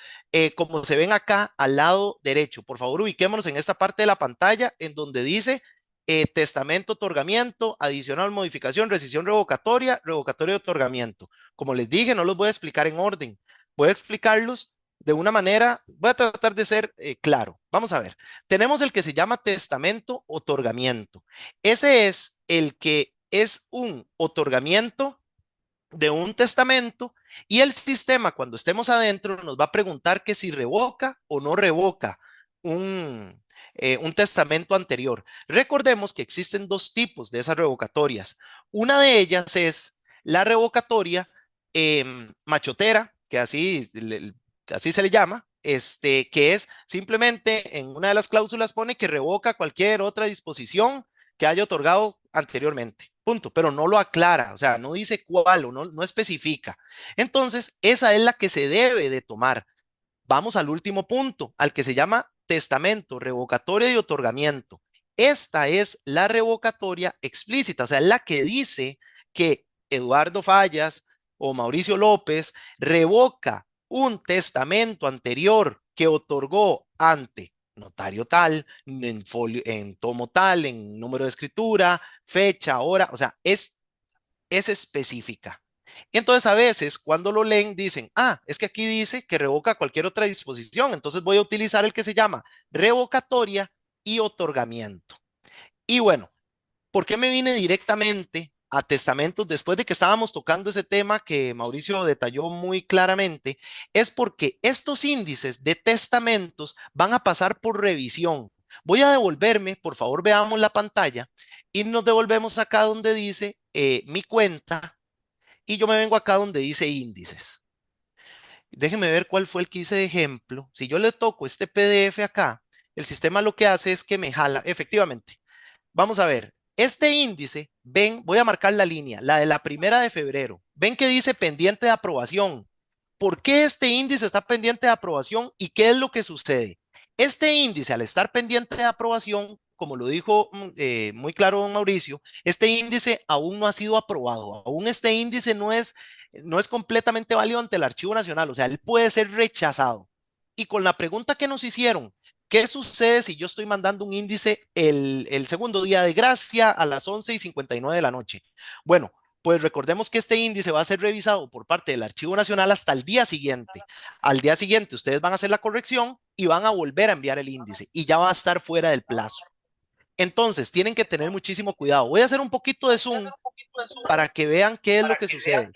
como se ven acá al lado derecho. Por favor, ubiquémonos en esta parte de la pantalla en donde dice testamento, otorgamiento, adicional, modificación, rescisión revocatoria, revocatoria de otorgamiento. Como les dije, no los voy a explicar en orden. Voy a explicarlos de una manera, voy a tratar de ser claro. Vamos a ver. Tenemos el que se llama testamento, otorgamiento. Ese es el que es un otorgamiento de un testamento y el sistema cuando estemos adentro nos va a preguntar que si revoca o no revoca un testamento anterior. Recordemos que existen dos tipos de esas revocatorias. Una de ellas es la revocatoria machotera, que así se le llama, que es simplemente en una de las cláusulas pone que revoca cualquier otra disposición que haya otorgado anteriormente. Punto, pero no lo aclara, o sea, no dice cuál o no especifica. Entonces, esa es la que se debe de tomar. Vamos al último punto, al que se llama testamento, revocatoria y otorgamiento. Esta es la revocatoria explícita, o sea, es la que dice que Eduardo Fallas o Mauricio López revoca un testamento anterior que otorgó ante notario tal, en tomo tal, en número de escritura, fecha, hora, o sea, es específica. Entonces, a veces cuando lo leen dicen, es que aquí dice que revoca cualquier otra disposición, entonces voy a utilizar el que se llama revocatoria y otorgamiento. Y bueno, ¿por qué me vine directamente a testamentos después de que estábamos tocando ese tema que Mauricio detalló muy claramente? Es porque estos índices de testamentos van a pasar por revisión. Voy a devolverme, por favor, veamos la pantalla y nos devolvemos acá donde dice mi cuenta y yo me vengo acá donde dice índices. Déjenme ver cuál fue el que hice de ejemplo. Si yo le toco este PDF acá, el sistema lo que hace es que me jala, efectivamente. Vamos a ver, este índice, ven, voy a marcar la línea, la de la 1 de febrero. Ven que dice pendiente de aprobación. ¿Por qué este índice está pendiente de aprobación y qué es lo que sucede? Este índice, al estar pendiente de aprobación, como lo dijo muy claro don Mauricio, este índice aún no ha sido aprobado. Aún este índice no es completamente válido ante el Archivo Nacional, o sea, él puede ser rechazado. Y con la pregunta que nos hicieron, ¿qué sucede si yo estoy mandando un índice el segundo día de gracia a las 11:59 de la noche? Bueno, pues recordemos que este índice va a ser revisado por parte del Archivo Nacional hasta el día siguiente. Al día siguiente ustedes van a hacer la corrección y van a volver a enviar el índice y ya va a estar fuera del plazo. Entonces, tienen que tener muchísimo cuidado. Voy a hacer un poquito de zoom para que vean qué es lo que sucede.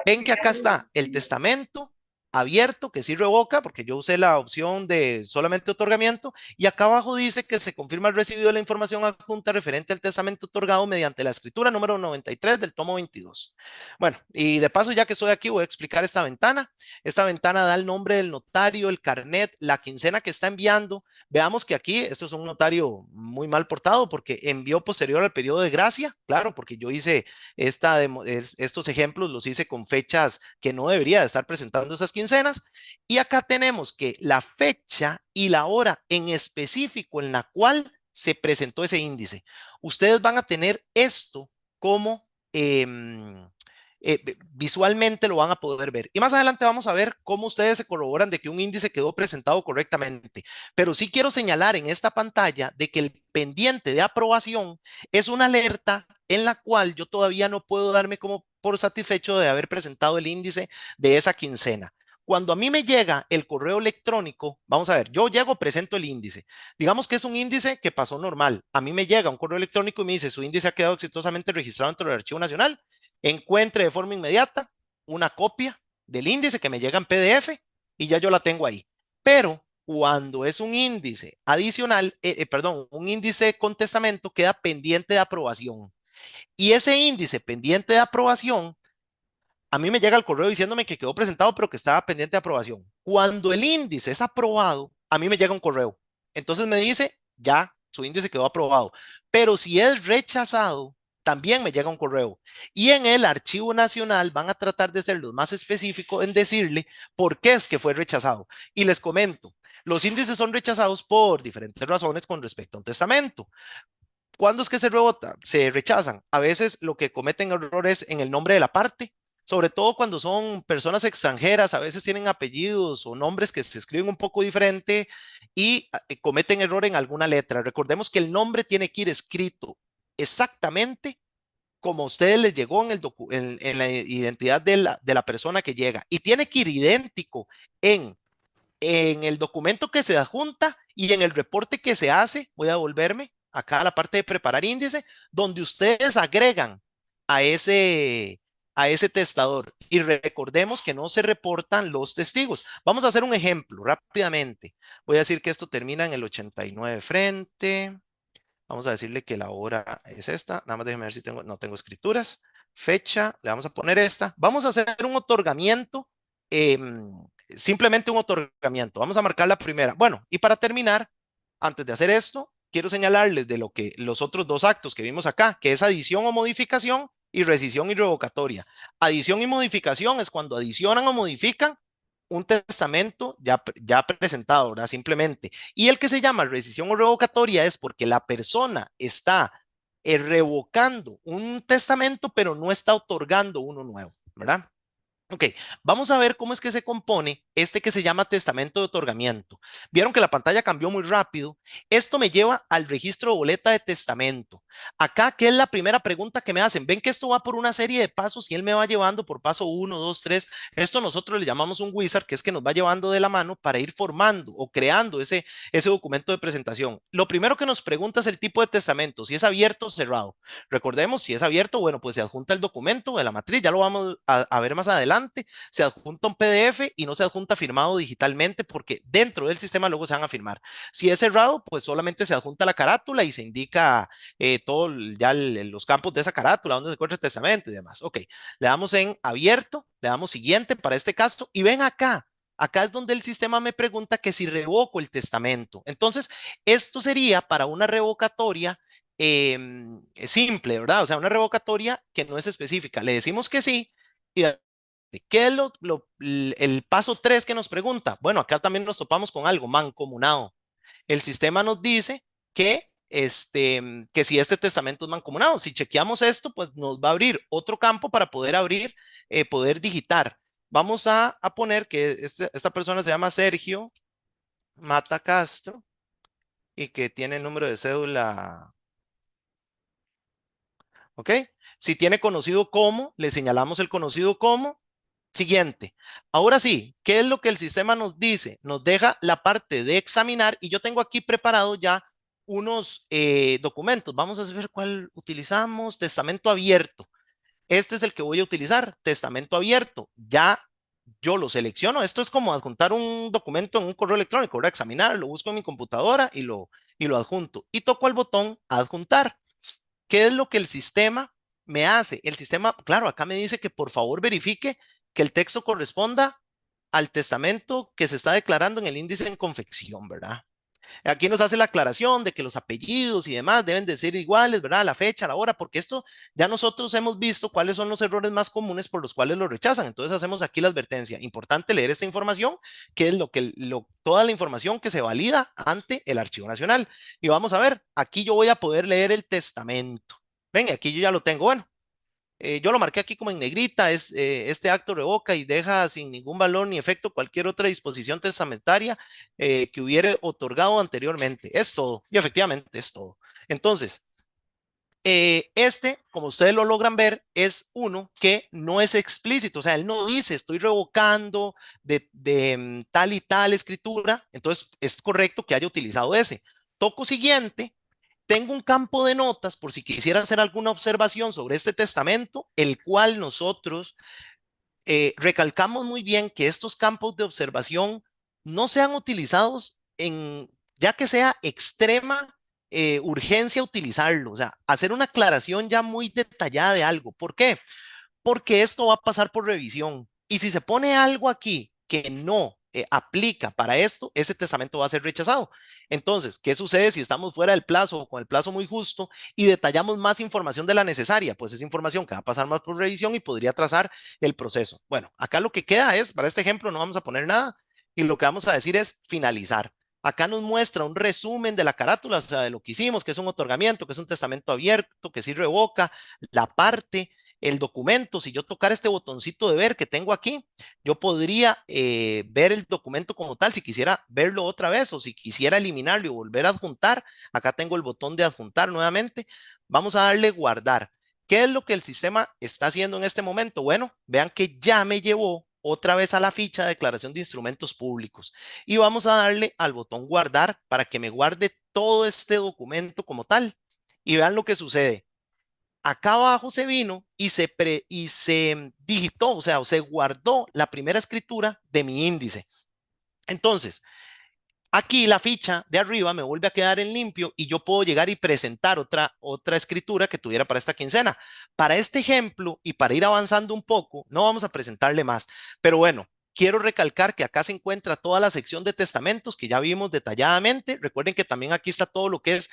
Ven que acá está el testamento abierto, que sí revoca, porque yo usé la opción de solamente otorgamiento, y acá abajo dice que se confirma el recibido de la información adjunta referente al testamento otorgado mediante la escritura número 93 del tomo 22. Bueno, y de paso, ya que estoy aquí, voy a explicar esta ventana. Esta ventana da el nombre del notario, el carnet, la quincena que está enviando. Veamos que aquí, esto es un notario muy mal portado porque envió posterior al periodo de gracia, claro, porque yo hice estos ejemplos, los hice con fechas que no debería de estar presentando esas quincenas. Y acá tenemos que la fecha y la hora en específico en la cual se presentó ese índice. Ustedes van a tener esto como visualmente lo van a poder ver. Y más adelante vamos a ver cómo ustedes se corroboran de que un índice quedó presentado correctamente. Pero sí quiero señalar en esta pantalla de que el pendiente de aprobación es una alerta en la cual yo todavía no puedo darme como por satisfecho de haber presentado el índice de esa quincena. Cuando a mí me llega el correo electrónico, vamos a ver, yo llego, presento el índice. Digamos que es un índice que pasó normal. A mí me llega un correo electrónico y me dice, su índice ha quedado exitosamente registrado dentro del Archivo Nacional. Encuentre de forma inmediata una copia del índice que me llega en PDF y ya yo la tengo ahí. Pero cuando es un índice adicional, perdón, un índice con testamento queda pendiente de aprobación. Y ese índice pendiente de aprobación, a mí me llega el correo diciéndome que quedó presentado, pero que estaba pendiente de aprobación. Cuando el índice es aprobado, a mí me llega un correo. Entonces me dice, ya, su índice quedó aprobado. Pero si es rechazado, también me llega un correo. Y en el Archivo Nacional van a tratar de ser los más específicos en decirle por qué es que fue rechazado. Y les comento, los índices son rechazados por diferentes razones con respecto a un testamento. ¿Cuándo es que se rebota? Se rechazan. A veces lo que cometen errores en el nombre de la parte, sobre todo cuando son personas extranjeras, a veces tienen apellidos o nombres que se escriben un poco diferente y cometen error en alguna letra. Recordemos que el nombre tiene que ir escrito exactamente como a ustedes les llegó en la identidad de la persona que llega y tiene que ir idéntico en el documento que se adjunta y en el reporte que se hace. Voy a volverme acá a la parte de preparar índice, donde ustedes agregan a ese testador. Y recordemos que no se reportan los testigos. Vamos a hacer un ejemplo rápidamente. Voy a decir que esto termina en el 89 frente. Vamos a decirle que la hora es esta. Nada más déjenme ver si no tengo escrituras. Fecha, le vamos a poner esta. Vamos a hacer un otorgamiento, simplemente un otorgamiento. Vamos a marcar la primera. Bueno, y para terminar, antes de hacer esto, quiero señalarles de lo que los otros dos actos que vimos acá, que es adición o modificación y rescisión y revocatoria. Adición y modificación es cuando adicionan o modifican un testamento ya presentado, ¿verdad? Simplemente. Y el que se llama rescisión o revocatoria es porque la persona está revocando un testamento, pero no está otorgando uno nuevo, ¿verdad? Ok, vamos a ver cómo es que se compone este que se llama testamento de otorgamiento. Vieron que la pantalla cambió muy rápido. Esto me lleva al registro de boleta de testamento. Acá, ¿qué es la primera pregunta que me hacen? Ven que esto va por una serie de pasos y él me va llevando por paso 1, 2, 3. Esto nosotros le llamamos un wizard, que es que nos va llevando de la mano para ir formando o creando ese documento de presentación. Lo primero que nos pregunta es el tipo de testamento, si es abierto o cerrado. Recordemos, si es abierto, bueno, pues se adjunta el documento de la matriz, ya lo vamos a ver más adelante, se adjunta un PDF y no se adjunta firmado digitalmente porque dentro del sistema luego se van a firmar. Si es cerrado, pues solamente se adjunta la carátula y se indica todo ya los campos de esa carátula, donde se encuentra el testamento y demás. Ok, le damos en abierto, le damos siguiente para este caso y ven acá. Acá es donde el sistema me pregunta que si revoco el testamento. Entonces, esto sería para una revocatoria simple, ¿verdad? O sea, una revocatoria que no es específica. Le decimos que sí. ¿Y qué es el paso 3 que nos pregunta? Bueno, acá también nos topamos con algo, mancomunado. El sistema nos dice que si este testamento es mancomunado. Si chequeamos esto, pues nos va a abrir otro campo para poder poder digitar. Vamos a poner que esta persona se llama Sergio Mata Castro y que tiene el número de cédula. ¿Ok? Si tiene conocido como, le señalamos el conocido como. Siguiente. Ahora sí, ¿qué es lo que el sistema nos dice? Nos deja la parte de examinar y yo tengo aquí preparado ya unos documentos. Vamos a ver cuál utilizamos. Testamento abierto. Este es el que voy a utilizar. Testamento abierto. Ya yo lo selecciono. Esto es como adjuntar un documento en un correo electrónico, ¿verdad? Examinar, lo busco en mi computadora y lo adjunto. Y toco el botón adjuntar. ¿Qué es lo que el sistema me hace? El sistema, claro, acá me dice que por favor verifique que el texto corresponda al testamento que se está declarando en el índice en confección, ¿verdad? Aquí nos hace la aclaración de que los apellidos y demás deben de ser iguales, ¿verdad? La fecha, la hora, porque esto ya nosotros hemos visto cuáles son los errores más comunes por los cuales lo rechazan. Entonces hacemos aquí la advertencia. Importante leer esta información, que es toda la información que se valida ante el Archivo Nacional. Y vamos a ver, aquí yo voy a poder leer el testamento. Ven, aquí yo ya lo tengo. Bueno, yo lo marqué aquí como en negrita, este acto revoca y deja sin ningún valor ni efecto cualquier otra disposición testamentaria que hubiera otorgado anteriormente. Es todo, y efectivamente es todo. Entonces, como ustedes lo logran ver, es uno que no es explícito, o sea, él no dice estoy revocando de tal y tal escritura, entonces es correcto que haya utilizado ese. Toco siguiente. Tengo un campo de notas por si quisiera hacer alguna observación sobre este testamento, el cual nosotros recalcamos muy bien que estos campos de observación no sean utilizados ya que sea extrema urgencia utilizarlo, o sea, hacer una aclaración ya muy detallada de algo. ¿Por qué? Porque esto va a pasar por revisión. Y si se pone algo aquí que no aplica para esto, ese testamento va a ser rechazado. Entonces, ¿qué sucede si estamos fuera del plazo o con el plazo muy justo y detallamos más información de la necesaria? Pues es información que va a pasar más por revisión y podría trazar el proceso. Bueno, acá lo que queda es, para este ejemplo no vamos a poner nada y lo que vamos a decir es finalizar. Acá nos muestra un resumen de la carátula, o sea, de lo que hicimos, que es un otorgamiento, que es un testamento abierto, que sí revoca, la parte, el documento. Si yo tocara este botoncito de ver que tengo aquí, yo podría ver el documento como tal, si quisiera verlo otra vez o si quisiera eliminarlo y volver a adjuntar. Acá tengo el botón de adjuntar nuevamente. Vamos a darle guardar. ¿Qué es lo que el sistema está haciendo en este momento? Bueno, vean que ya me llevó otra vez a la ficha de declaración de instrumentos públicos y vamos a darle al botón guardar para que me guarde todo este documento como tal. Y vean lo que sucede. Acá abajo se vino y se digitó, o sea, o se guardó la primera escritura de mi índice. Entonces, aquí la ficha de arriba me vuelve a quedar en limpio y yo puedo llegar y presentar otra escritura que tuviera para esta quincena. Para este ejemplo y para ir avanzando un poco, no vamos a presentarle más, pero bueno. Quiero recalcar que acá se encuentra toda la sección de testamentos que ya vimos detalladamente. Recuerden que también aquí está todo lo que es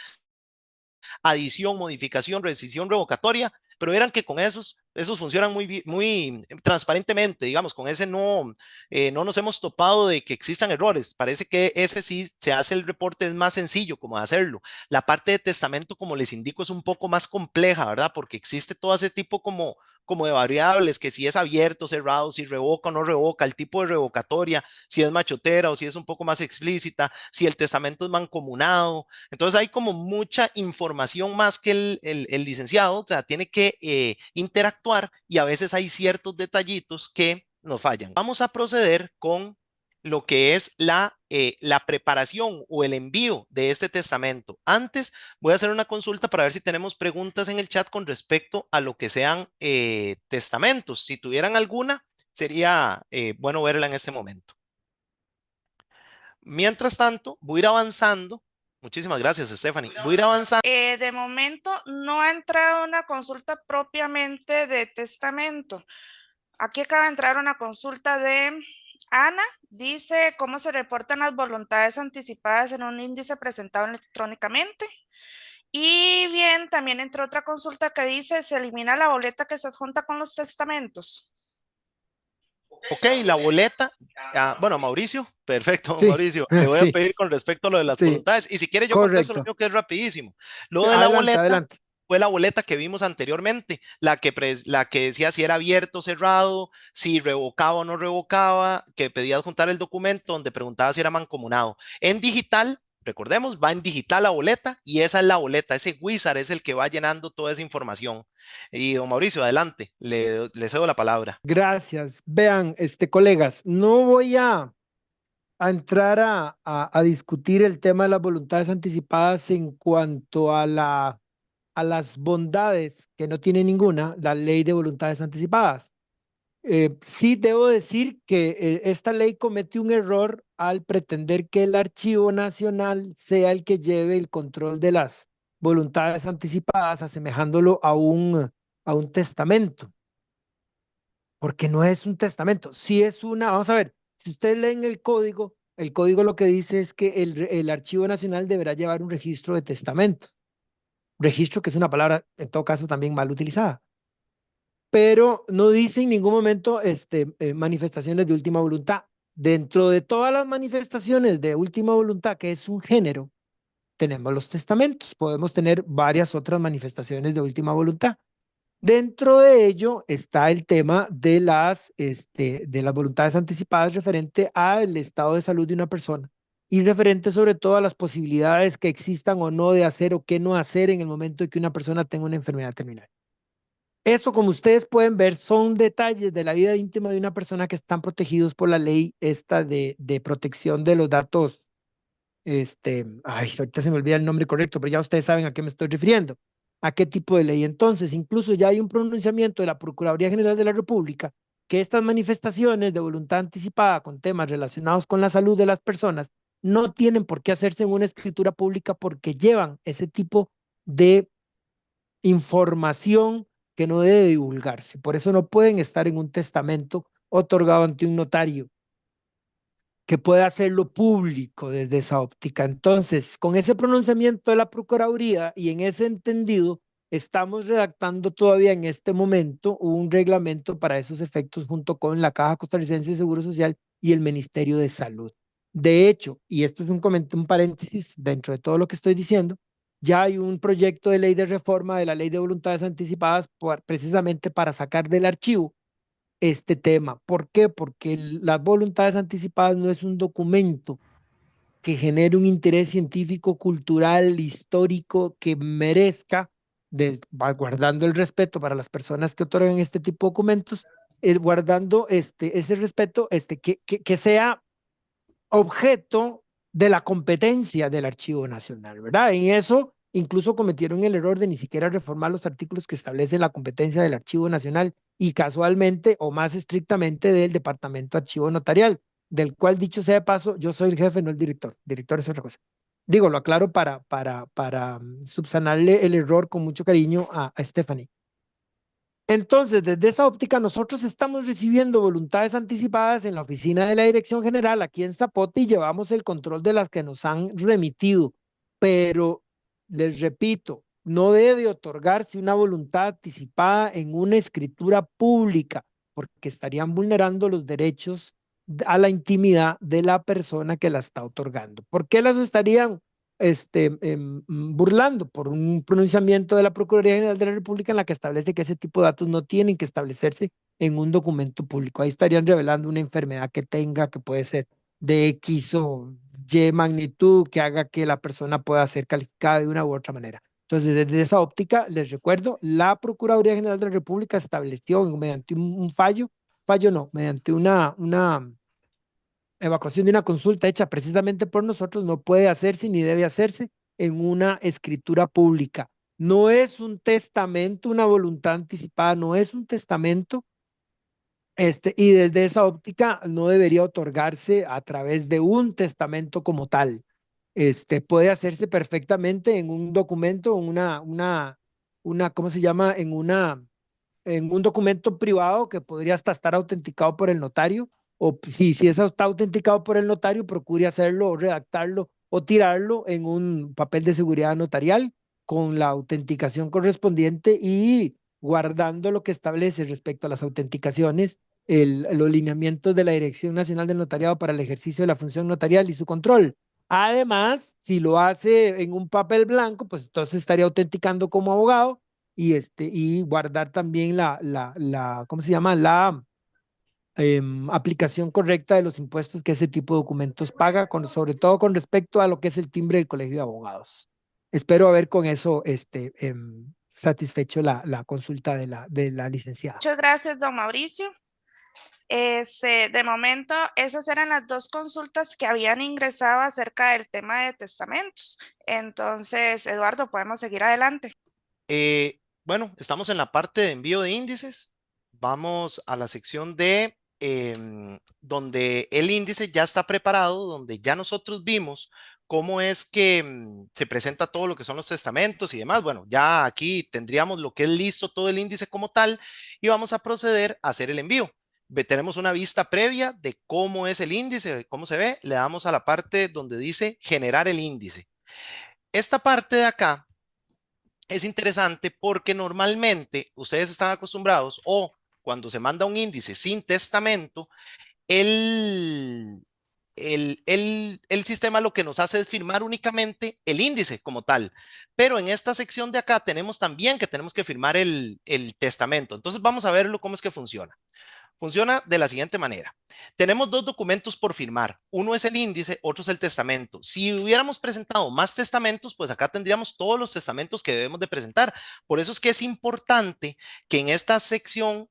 adición, modificación, rescisión revocatoria, pero verán que con esos funcionan muy transparentemente, digamos, con ese no nos hemos topado de que existan errores. Parece que ese sí se hace el reporte, es más sencillo como hacerlo. La parte de testamento, como les indico, es un poco más compleja, ¿verdad? Porque existe todo ese tipo como de variables, que si es abierto, cerrado, si revoca o no revoca, el tipo de revocatoria, si es machotera o si es un poco más explícita, si el testamento es mancomunado. Entonces hay como mucha información más que el licenciado, o sea, tiene que interactuar y a veces hay ciertos detallitos que nos fallan. Vamos a proceder con lo que es la preparación o el envío de este testamento. Antes voy a hacer una consulta para ver si tenemos preguntas en el chat con respecto a lo que sean testamentos. Si tuvieran alguna, sería bueno verla en este momento. Mientras tanto, voy a ir avanzando. Muchísimas gracias, Stephanie. Voy a ir avanzando. De momento no ha entrado una consulta propiamente de testamento. Aquí acaba de entrar una consulta de Ana. Dice cómo se reportan las voluntades anticipadas en un índice presentado electrónicamente. Y bien, también entró otra consulta que dice, ¿se elimina la boleta que se adjunta con los testamentos? Ok, la boleta. Bueno, Mauricio, perfecto, Sí, Mauricio. Le voy a sí, pedir con respecto a lo de las sí, voluntades. Y si quiere, yo contesto lo correcto. mío que es rapidísimo. Sí, Lo de la adelante, boleta adelante. fue la boleta que vimos anteriormente, la que decía si era abierto o cerrado, si revocaba o no revocaba, que pedía adjuntar el documento donde preguntaba si era mancomunado. En digital, recordemos, va en digital la boleta y esa es la boleta, ese wizard es el que va llenando toda esa información. Y don Mauricio, adelante, le cedo la palabra. Gracias. Vean, colegas, no voy a entrar a discutir el tema de las voluntades anticipadas en cuanto a las bondades, que no tiene ninguna, la ley de voluntades anticipadas. Sí debo decir que esta ley comete un error al pretender que el Archivo Nacional sea el que lleve el control de las voluntades anticipadas, asemejándolo a un testamento, porque no es un testamento, sí es una, vamos a ver, si ustedes leen el código lo que dice es que el Archivo Nacional deberá llevar un registro de testamento, registro que es una palabra en todo caso también mal utilizada, pero no dice en ningún momento manifestaciones de última voluntad. Dentro de todas las manifestaciones de última voluntad, que es un género, tenemos los testamentos. Podemos tener varias otras manifestaciones de última voluntad. Dentro de ello está el tema de las voluntades anticipadas referente al estado de salud de una persona y referente sobre todo a las posibilidades que existan o no de hacer o qué no hacer en el momento de que una persona tenga una enfermedad terminal. Eso, como ustedes pueden ver, son detalles de la vida íntima de una persona que están protegidos por la ley esta de protección de los datos. Ay, ahorita se me olvida el nombre correcto, pero ya ustedes saben a qué me estoy refiriendo. ¿A qué tipo de ley? Entonces, incluso ya hay un pronunciamiento de la Procuraduría General de la República que estas manifestaciones de voluntad anticipada con temas relacionados con la salud de las personas no tienen por qué hacerse en una escritura pública porque llevan ese tipo de información que no debe divulgarse. Por eso no pueden estar en un testamento otorgado ante un notario que pueda hacerlo público desde esa óptica. Entonces, con ese pronunciamiento de la Procuraduría y en ese entendido, estamos redactando todavía en este momento un reglamento para esos efectos junto con la Caja Costarricense de Seguro Social y el Ministerio de Salud. De hecho, y esto es un paréntesis dentro de todo lo que estoy diciendo, ya hay un proyecto de ley de reforma de la Ley de Voluntades Anticipadas precisamente para sacar del archivo este tema. ¿Por qué? Porque las voluntades anticipadas no es un documento que genere un interés científico, cultural, histórico, que merezca, guardando el respeto para las personas que otorgan este tipo de documentos, guardando ese respeto, que sea objeto de la competencia del Archivo Nacional, ¿verdad? En eso incluso cometieron el error de ni siquiera reformar los artículos que establecen la competencia del Archivo Nacional y casualmente o más estrictamente del Departamento de Archivo Notarial, del cual dicho sea de paso, yo soy el jefe, no el director. Director es otra cosa. Digo, lo aclaro para subsanarle el error con mucho cariño a Stephanie. Entonces, desde esa óptica, nosotros estamos recibiendo voluntades anticipadas en la oficina de la Dirección General aquí en Zapote y llevamos el control de las que nos han remitido. Pero, les repito, no debe otorgarse una voluntad anticipada en una escritura pública, porque estarían vulnerando los derechos a la intimidad de la persona que la está otorgando. ¿Por qué las estarían burlando por un pronunciamiento de la Procuraduría General de la República en la que establece que ese tipo de datos no tienen que establecerse en un documento público? Ahí estarían revelando una enfermedad que tenga, que puede ser de X o Y magnitud, que haga que la persona pueda ser calificada de una u otra manera. Entonces, desde esa óptica, les recuerdo, la Procuraduría General de la República estableció mediante un fallo no, mediante una evacuación de una consulta hecha precisamente por nosotros no puede hacerse ni debe hacerse en una escritura pública. No es un testamento, una voluntad anticipada, no es un testamento, y desde esa óptica no debería otorgarse a través de un testamento como tal. Puede hacerse perfectamente en un documento, ¿cómo se llama? En un documento privado que podría hasta estar autenticado por el notario, o si eso está autenticado por el notario, procure hacerlo o redactarlo o tirarlo en un papel de seguridad notarial con la autenticación correspondiente y guardando lo que establece respecto a las autenticaciones, los lineamientos de la Dirección Nacional del Notariado para el ejercicio de la función notarial y su control. Además, si lo hace en un papel blanco, pues entonces estaría autenticando como abogado y guardar también ¿cómo se llama? La aplicación correcta de los impuestos que ese tipo de documentos paga, sobre todo con respecto a lo que es el timbre del Colegio de Abogados. Espero haber con eso satisfecho la consulta de la licenciada. Muchas gracias, don Mauricio. De momento, esas eran las dos consultas que habían ingresado acerca del tema de testamentos. Entonces, Eduardo, podemos seguir adelante. Bueno, estamos en la parte de envío de índices. vamos a la sección de donde el índice ya está preparado, donde ya nosotros vimos cómo es que se presenta todo lo que son los testamentos y demás. Bueno, ya aquí tendríamos lo que es listo todo el índice como tal y vamos a proceder a hacer el envío. Tenemos una vista previa de cómo es el índice, de cómo se ve. Le damos a la parte donde dice generar el índice. Esta parte de acá es interesante porque normalmente ustedes están acostumbrados o cuando se manda un índice sin testamento, el, el sistema lo que nos hace es firmar únicamente el índice como tal. Pero en esta sección de acá tenemos también que tenemos que firmar el testamento. Entonces vamos a verlo cómo es que funciona. Funciona de la siguiente manera. Tenemos dos documentos por firmar. Uno es el índice, otro es el testamento. Si hubiéramos presentado más testamentos, pues acá tendríamos todos los testamentos que debemos de presentar. Por eso es que es importante que en esta sección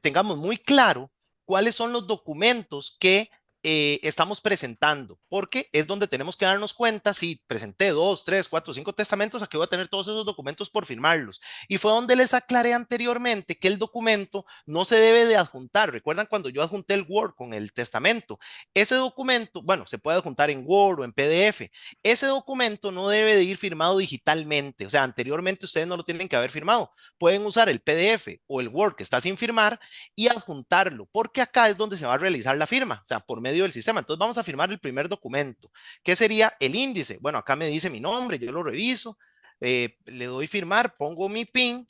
tengamos muy claro cuáles son los documentos que estamos presentando, porque es donde tenemos que darnos cuenta si presenté 2, 3, 4, 5 testamentos, aquí voy a tener todos esos documentos por firmarlos. Y fue donde les aclaré anteriormente que el documento no se debe de adjuntar. ¿Recuerdan cuando yo adjunté el Word con el testamento? Ese documento, bueno, se puede adjuntar en Word o en PDF. Ese documento no debe de ir firmado digitalmente. O sea, anteriormente ustedes no lo tienen que haber firmado. Pueden usar el PDF o el Word que está sin firmar y adjuntarlo, porque acá es donde se va a realizar la firma, o sea, por medio del sistema. Entonces vamos a firmar el primer documento, que sería el índice. Bueno, acá me dice mi nombre, yo lo reviso, le doy firmar, pongo mi PIN,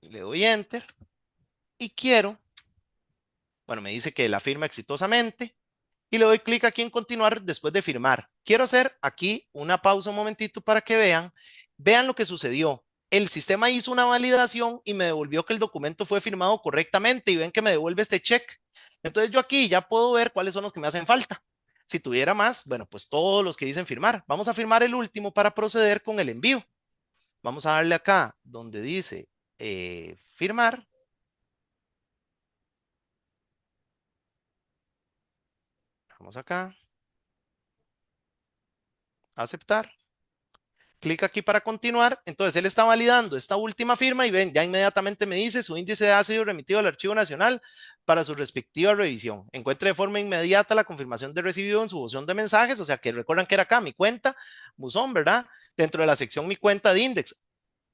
le doy enter y quiero, bueno, me dice que la firma exitosamente y le doy clic aquí en continuar después de firmar. Quiero hacer aquí una pausa un momentito para que vean lo que sucedió. El sistema hizo una validación y me devolvió que el documento fue firmado correctamente y ven que me devuelve este check. Entonces yo aquí ya puedo ver cuáles son los que me hacen falta. Si tuviera más, bueno, pues todos los que dicen firmar. Vamos a firmar el último para proceder con el envío. Vamos a darle acá donde dice firmar. Vamos acá, aceptar. Clic aquí para continuar. Entonces él está validando esta última firma y ven, ya inmediatamente me dice su índice ha sido remitido al Archivo Nacional para su respectiva revisión. Encuentre de forma inmediata la confirmación de recibido en su buzón de mensajes, o sea que recuerdan que era acá mi cuenta, buzón, ¿verdad? Dentro de la sección mi cuenta de Index.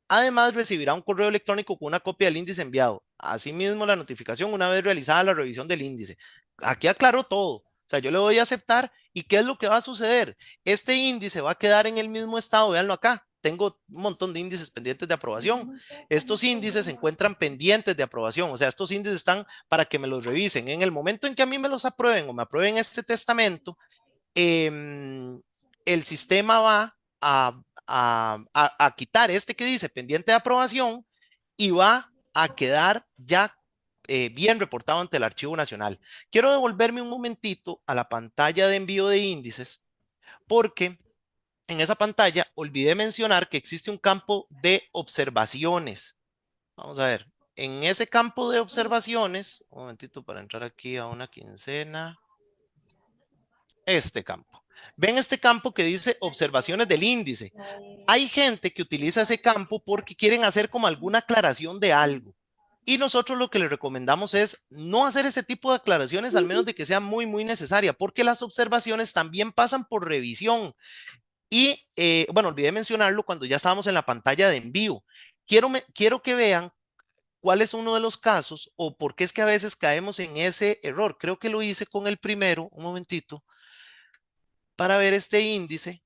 Además, recibirá un correo electrónico con una copia del índice enviado. Asimismo, la notificación una vez realizada la revisión del índice. Aquí aclaró todo. O sea, yo le voy a aceptar y ¿qué es lo que va a suceder? Este índice va a quedar en el mismo estado. Véanlo acá. Tengo un montón de índices pendientes de aprobación. Estos índices se encuentran pendientes de aprobación. O sea, estos índices están para que me los revisen. En el momento en que a mí me los aprueben o me aprueben este testamento, el sistema va a quitar este que dice pendiente de aprobación y va a quedar ya bien reportado ante el Archivo Nacional. Quiero devolverme un momentito a la pantalla de envío de índices porque en esa pantalla olvidé mencionar que existe un campo de observaciones. Vamos a ver, en ese campo de observaciones, un momentito para entrar aquí a una quincena, este campo. Ven este campo que dice observaciones del índice. Hay gente que utiliza ese campo porque quieren hacer como alguna aclaración de algo. Y nosotros lo que le recomendamos es no hacer ese tipo de aclaraciones, al menos de que sea muy, muy necesaria, porque las observaciones también pasan por revisión. Y bueno, olvidé mencionarlo cuando ya estábamos en la pantalla de envío. Quiero que vean cuál es uno de los casos o por qué es que a veces caemos en ese error. Creo que lo hice con el primero, un momentito, para ver este índice.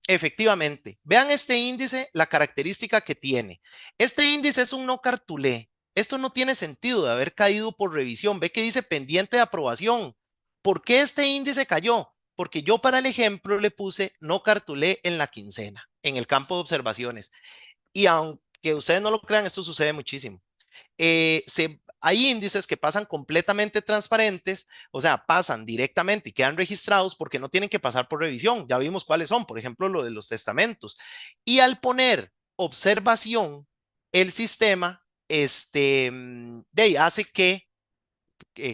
Efectivamente, vean este índice, la característica que tiene. Este índice es un no cartulé. Esto no tiene sentido de haber caído por revisión. Ve que dice pendiente de aprobación. ¿Por qué este índice cayó? Porque yo para el ejemplo le puse no cartulé en la quincena, en el campo de observaciones. Y aunque ustedes no lo crean, esto sucede muchísimo. Hay índices que pasan completamente transparentes, o sea, pasan directamente y quedan registrados porque no tienen que pasar por revisión. Ya vimos cuáles son, por ejemplo, lo de los testamentos. Y al poner observación, el sistema hace que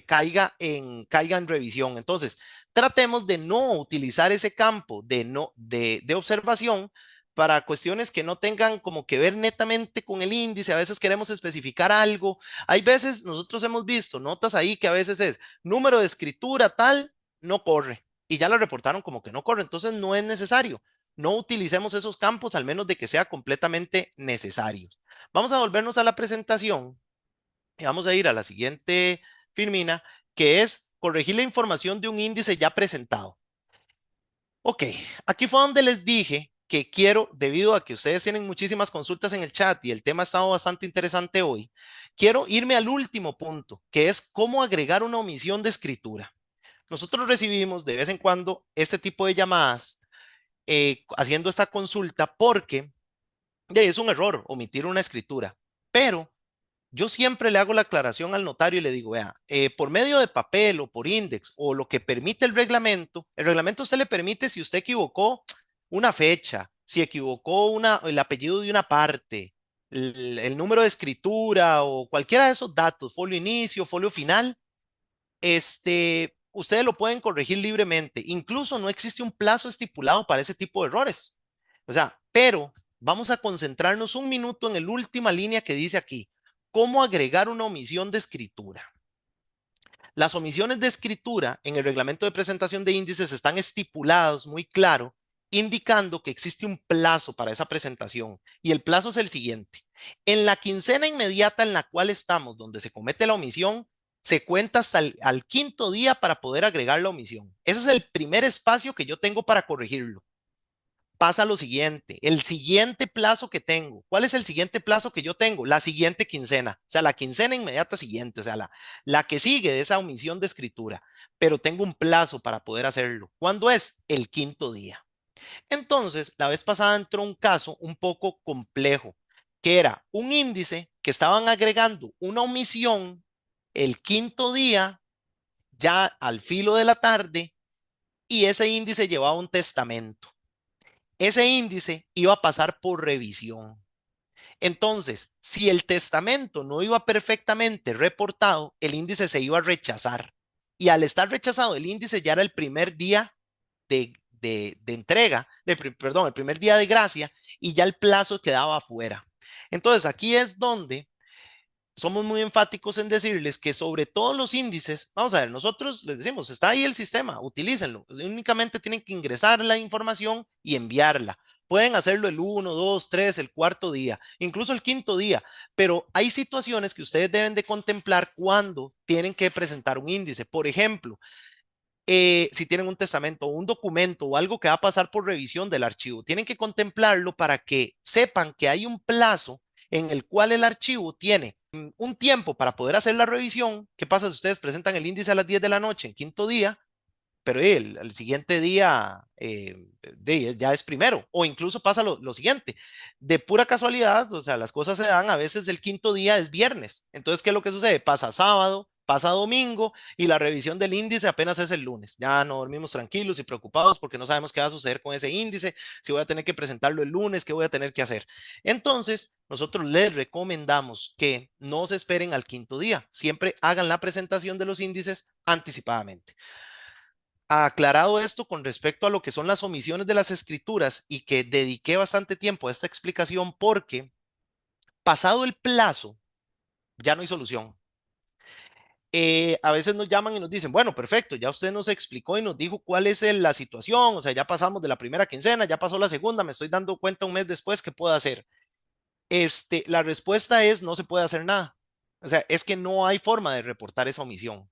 caiga en revisión. Entonces, tratemos de no utilizar ese campo de observación para cuestiones que no tengan como que ver netamente con el índice. A veces queremos especificar algo. Hay veces, nosotros hemos visto notas ahí que a veces es número de escritura tal, no corre. Y ya la reportaron como que no corre. Entonces no es necesario. No utilicemos esos campos al menos de que sea completamente necesario. Vamos a volvernos a la presentación y vamos a ir a la siguiente filmina, que es corregir la información de un índice ya presentado. Ok, aquí fue donde les dije que quiero, debido a que ustedes tienen muchísimas consultas en el chat y el tema ha estado bastante interesante hoy, quiero irme al último punto, que es cómo agregar una omisión de escritura. Nosotros recibimos de vez en cuando este tipo de llamadas haciendo esta consulta porque es un error omitir una escritura, pero yo siempre le hago la aclaración al notario y le digo, vea, por medio de papel o por index o lo que permite el reglamento usted le permite si usted equivocó una fecha, si equivocó el apellido de una parte, el número de escritura o cualquiera de esos datos, folio inicio, folio final, ustedes lo pueden corregir libremente. Incluso no existe un plazo estipulado para ese tipo de errores. O sea, pero vamos a concentrarnos un minuto en la última línea que dice aquí, cómo agregar una omisión de escritura. Las omisiones de escritura en el reglamento de presentación de índices están estipulados muy claro, indicando que existe un plazo para esa presentación. Y el plazo es el siguiente. En la quincena inmediata en la cual estamos, donde se comete la omisión, se cuenta hasta al quinto día para poder agregar la omisión. Ese es el primer espacio que yo tengo para corregirlo. Pasa lo siguiente, el siguiente plazo que tengo. ¿Cuál es el siguiente plazo que yo tengo? La siguiente quincena, o sea, la quincena inmediata siguiente, o sea, la que sigue de esa omisión de escritura, pero tengo un plazo para poder hacerlo. ¿Cuándo es? El quinto día. Entonces, la vez pasada entró un caso un poco complejo, que era un índice que estaban agregando una omisión el quinto día, ya al filo de la tarde, y ese índice llevaba un testamento. Ese índice iba a pasar por revisión. Entonces, si el testamento no iba perfectamente reportado, el índice se iba a rechazar. Y al estar rechazado, el índice ya era el primer día de entrega, perdón, el primer día de gracia, y ya el plazo quedaba afuera. Entonces, aquí es donde somos muy enfáticos en decirles que sobre todos los índices, vamos a ver, nosotros les decimos, está ahí el sistema, utilícenlo. Únicamente tienen que ingresar la información y enviarla. Pueden hacerlo el 1, 2, 3, el cuarto día, incluso el quinto día, pero hay situaciones que ustedes deben de contemplar cuando tienen que presentar un índice. Por ejemplo, si tienen un testamento o un documento o algo que va a pasar por revisión del archivo, tienen que contemplarlo para que sepan que hay un plazo en el cual el archivo tiene un tiempo para poder hacer la revisión. ¿Qué pasa si ustedes presentan el índice a las 10 de la noche en quinto día? Pero el siguiente día ya es primero, o incluso pasa lo siguiente, de pura casualidad, o sea, las cosas se dan, a veces el quinto día es viernes, entonces, ¿qué es lo que sucede? Pasa sábado, pasa domingo, y la revisión del índice apenas es el lunes, ya no dormimos tranquilos y preocupados porque no sabemos qué va a suceder con ese índice, si voy a tener que presentarlo el lunes, qué voy a tener que hacer. Entonces, nosotros les recomendamos que no se esperen al quinto día, siempre hagan la presentación de los índices anticipadamente. Aclarado esto con respecto a lo que son las omisiones de las escrituras y que dediqué bastante tiempo a esta explicación porque pasado el plazo ya no hay solución. A veces nos llaman y nos dicen, bueno, perfecto, ya usted nos explicó y nos dijo cuál es la situación, o sea, ya pasamos de la primera quincena, ya pasó la segunda, me estoy dando cuenta un mes después qué puedo hacer. La respuesta es no se puede hacer nada. O sea, es que no hay forma de reportar esa omisión.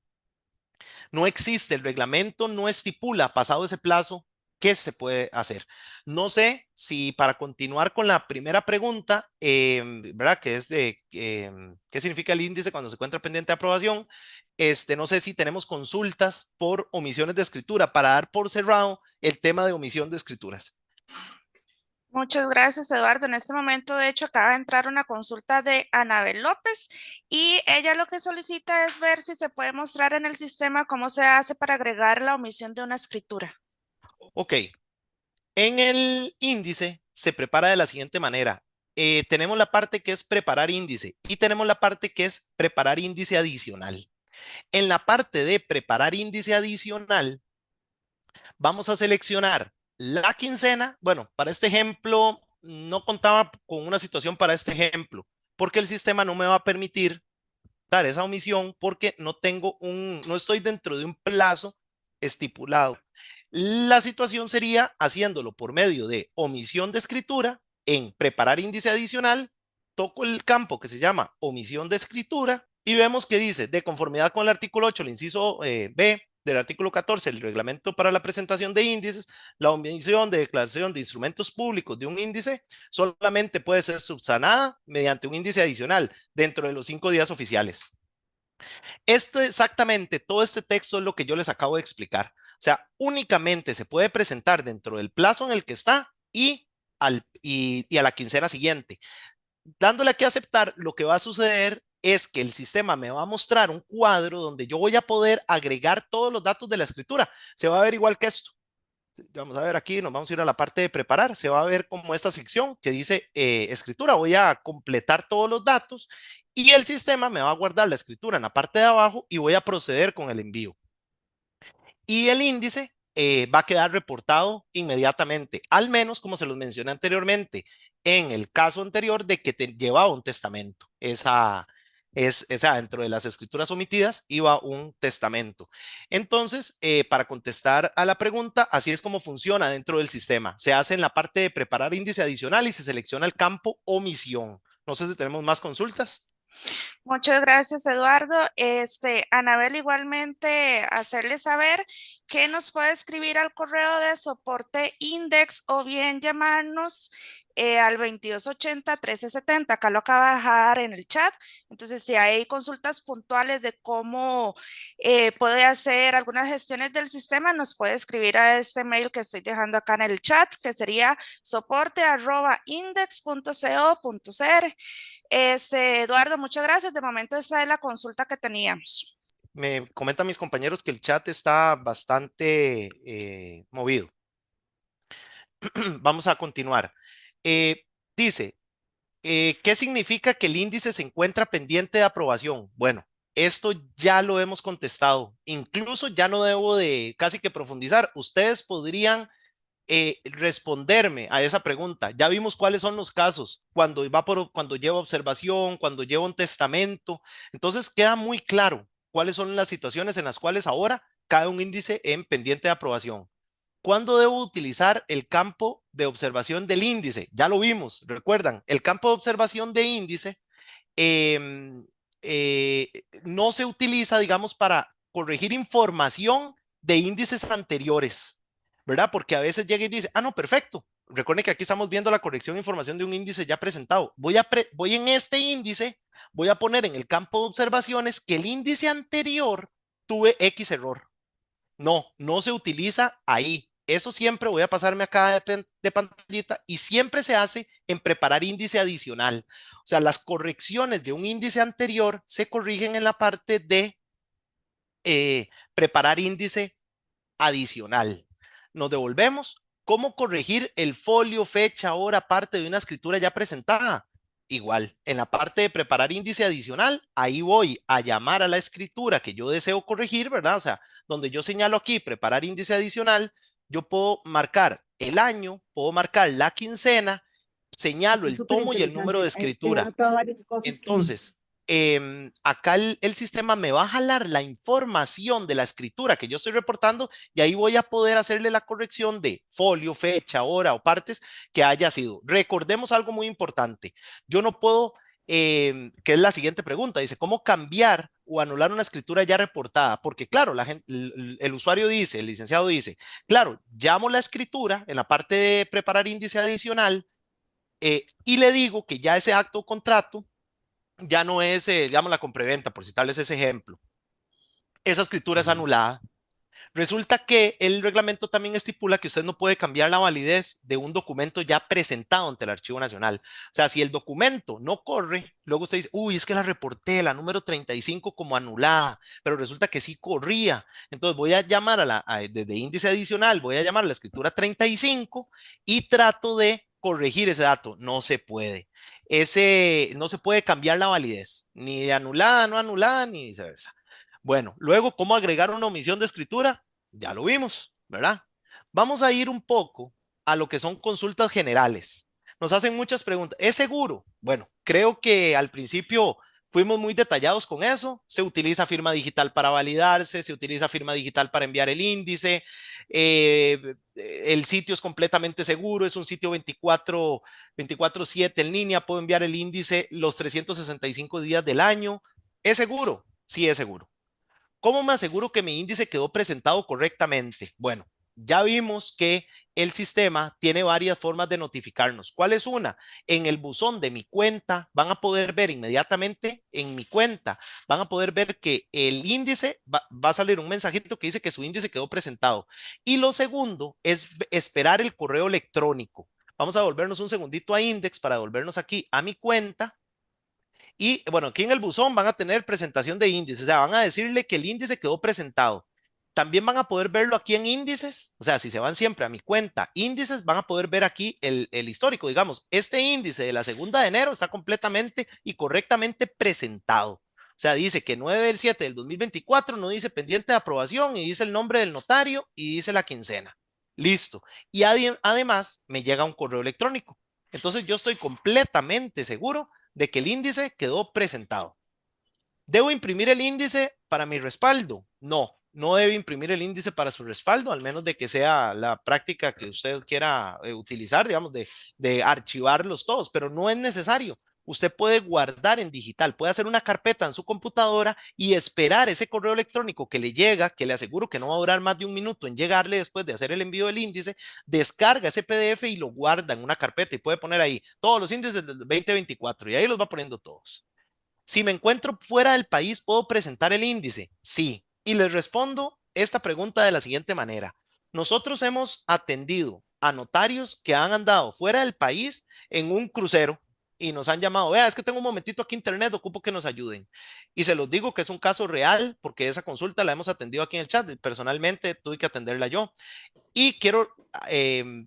No existe, el reglamento no estipula, pasado ese plazo, qué se puede hacer. No sé si para continuar con la primera pregunta, ¿verdad? Que es de qué significa el índice cuando se encuentra pendiente de aprobación. No sé si tenemos consultas por omisiones de escritura para dar por cerrado el tema de omisión de escrituras. Muchas gracias, Eduardo. En este momento, de hecho, acaba de entrar una consulta de Anabel López y ella lo que solicita es ver si se puede mostrar en el sistema cómo se hace para agregar la omisión de una escritura. Ok, en el índice se prepara de la siguiente manera. Tenemos la parte que es preparar índice y tenemos la parte que es preparar índice adicional. En la parte de preparar índice adicional, vamos a seleccionar la quincena. Bueno, para este ejemplo, no contaba con una situación para este ejemplo, porque el sistema no me va a permitir dar esa omisión porque no estoy dentro de un plazo estipulado. La situación sería haciéndolo por medio de omisión de escritura en preparar índice adicional, toco el campo que se llama omisión de escritura y vemos que dice, de conformidad con el artículo 8, el inciso B del artículo 14, el reglamento para la presentación de índices, la omisión de declaración de instrumentos públicos de un índice solamente puede ser subsanada mediante un índice adicional dentro de los 5 días oficiales. Esto exactamente, todo este texto es lo que yo les acabo de explicar. O sea, únicamente se puede presentar dentro del plazo en el que está y a la quincena siguiente. Dándole aquí a aceptar, lo que va a suceder es que el sistema me va a mostrar un cuadro donde yo voy a poder agregar todos los datos de la escritura. Se va a ver igual que esto. Vamos a ver aquí, nos vamos a ir a la parte de preparar. Se va a ver como esta sección que dice escritura. Voy a completar todos los datos y el sistema me va a guardar la escritura en la parte de abajo y voy a proceder con el envío. Y el índice va a quedar reportado inmediatamente, al menos como se los mencioné anteriormente, en el caso anterior de que te llevaba un testamento. Esa dentro de las escrituras omitidas iba un testamento. Entonces, para contestar a la pregunta, así es como funciona dentro del sistema. Se hace en la parte de preparar índice adicional y se selecciona el campo omisión. No sé si tenemos más consultas. Muchas gracias, Eduardo. Anabel, igualmente hacerle saber que nos puede escribir al correo de soporte index o bien llamarnos al 2280-1370. Acá lo acaba de dejar en el chat. Entonces, si hay consultas puntuales de cómo puede hacer algunas gestiones del sistema, nos puede escribir a este mail que estoy dejando acá en el chat, que sería soporte@index.co.cr. Eduardo, muchas gracias. De momento esta es la consulta que teníamos. Me comentan mis compañeros que el chat está bastante movido. Vamos a continuar. Dice, ¿qué significa que el índice se encuentra pendiente de aprobación? Bueno, esto ya lo hemos contestado. Incluso ya no debo de casi que profundizar. Ustedes podrían responderme a esa pregunta. Ya vimos cuáles son los casos, cuando lleva observación, cuando lleva un testamento. Entonces queda muy claro cuáles son las situaciones en las cuales ahora cae un índice en pendiente de aprobación. ¿Cuándo debo utilizar el campo de observación del índice? Ya lo vimos, recuerdan, el campo de observación de índice eh, eh, no se utiliza, digamos, para corregir información de índices anteriores, ¿verdad? Porque a veces llega y dice, no, perfecto. Recuerden que aquí estamos viendo la corrección de información de un índice ya presentado. Voy en este índice, voy a poner en el campo de observaciones que el índice anterior tuve X error. No, no se utiliza ahí. Eso siempre voy a pasarme acá de pantallita y siempre se hace en preparar índice adicional. O sea, las correcciones de un índice anterior se corrigen en la parte de preparar índice adicional. Nos devolvemos. ¿Cómo corregir el folio, fecha, hora, parte de una escritura ya presentada? Igual, en la parte de preparar índice adicional, ahí voy a llamar a la escritura que yo deseo corregir, ¿verdad? O sea, donde yo señalo aquí preparar índice adicional, yo puedo marcar el año, puedo marcar la quincena, señalo Está el súper tomo y el número de interesante. He escritura. notado varias cosas que... Entonces, acá el sistema me va a jalar la información de la escritura que yo estoy reportando y ahí voy a poder hacerle la corrección de folio, fecha, hora o partes que haya sido. Recordemos algo muy importante. Yo no puedo, que es la siguiente pregunta, dice, ¿cómo cambiar o anular una escritura ya reportada? Porque claro, el usuario dice, el licenciado dice, claro, llamo la escritura en la parte de preparar índice adicional y le digo que ya ese acto o contrato ya no es, digamos, la compraventa, por citarles ese ejemplo. Esa escritura es anulada. Resulta que el reglamento también estipula que usted no puede cambiar la validez de un documento ya presentado ante el Archivo Nacional. O sea, si el documento no corre, luego usted dice, uy, es que la reporté, la número 35 como anulada, pero resulta que sí corría. Entonces voy a llamar desde índice adicional, voy a llamar a la escritura 35 y trato de corregir ese dato. No se puede. No se puede cambiar la validez, ni de anulada, no anulada, ni viceversa. Bueno, luego, ¿cómo agregar una omisión de escritura? Ya lo vimos, ¿verdad? Vamos a ir un poco a lo que son consultas generales. nos hacen muchas preguntas. ¿Es seguro? Bueno, creo que al principio fuimos muy detallados con eso. Se utiliza firma digital para validarse, se utiliza firma digital para enviar el índice. El sitio es completamente seguro, es un sitio 24/7 en línea. Puedo enviar el índice los 365 días del año. ¿Es seguro? Sí, es seguro. ¿Cómo me aseguro que mi índice quedó presentado correctamente? Bueno, ya vimos que el sistema tiene varias formas de notificarnos. ¿Cuál es una? En el buzón de mi cuenta van a poder ver inmediatamente en mi cuenta, van a poder ver que el índice va a salir un mensajito que dice que su índice quedó presentado. Y lo segundo es esperar el correo electrónico. Vamos a volvernos un segundito a Index para volvernos aquí a mi cuenta. Y bueno, aquí en el buzón van a tener presentación de índices, o sea, van a decirle que el índice quedó presentado. También van a poder verlo aquí en índices, o sea, si se van siempre a mi cuenta índices, van a poder ver aquí el histórico. Digamos, este índice de la 2 de enero está completamente y correctamente presentado. O sea, dice que 9/7/2024, no dice pendiente de aprobación y dice el nombre del notario y dice la quincena. Listo. Y además me llega un correo electrónico. Entonces yo estoy completamente seguro de que el índice quedó presentado. ¿Debo imprimir el índice para mi respaldo? No, no debe imprimir el índice para su respaldo, al menos de que sea la práctica que usted quiera utilizar, digamos, de archivarlos todos, pero no es necesario. Usted puede guardar en digital, puede hacer una carpeta en su computadora y esperar ese correo electrónico que le llega, que le aseguro que no va a durar más de un minuto en llegarle después de hacer el envío del índice, descarga ese PDF y lo guarda en una carpeta y puede poner ahí todos los índices del 2024 y ahí los va poniendo todos. Si me encuentro fuera del país, ¿puedo presentar el índice? Sí. Y les respondo esta pregunta de la siguiente manera. Nosotros hemos atendido a notarios que han andado fuera del país en un crucero y nos han llamado, vea, es que tengo un momentito aquí en internet, ocupo que nos ayuden. Y se los digo que es un caso real porque esa consulta la hemos atendido aquí en el chat. Personalmente tuve que atenderla yo. Y quiero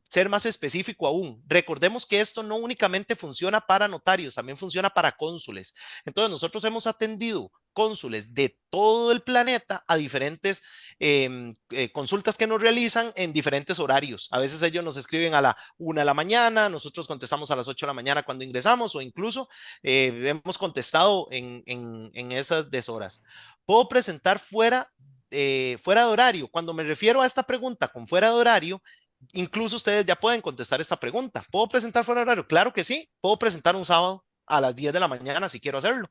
ser más específico aún. Recordemos que esto no únicamente funciona para notarios, también funciona para cónsules. Entonces, nosotros hemos atendido cónsules de todo el planeta a diferentes consultas que nos realizan en diferentes horarios. A veces ellos nos escriben a la 1 de la mañana, nosotros contestamos a las 8 de la mañana cuando ingresamos o incluso hemos contestado en esas deshoras. Puedo presentar fuera de horario. Cuando me refiero a esta pregunta con fuera de horario, incluso ustedes ya pueden contestar esta pregunta. ¿Puedo presentar fuera de horario? Claro que sí. Puedo presentar un sábado a las 10 de la mañana si quiero hacerlo.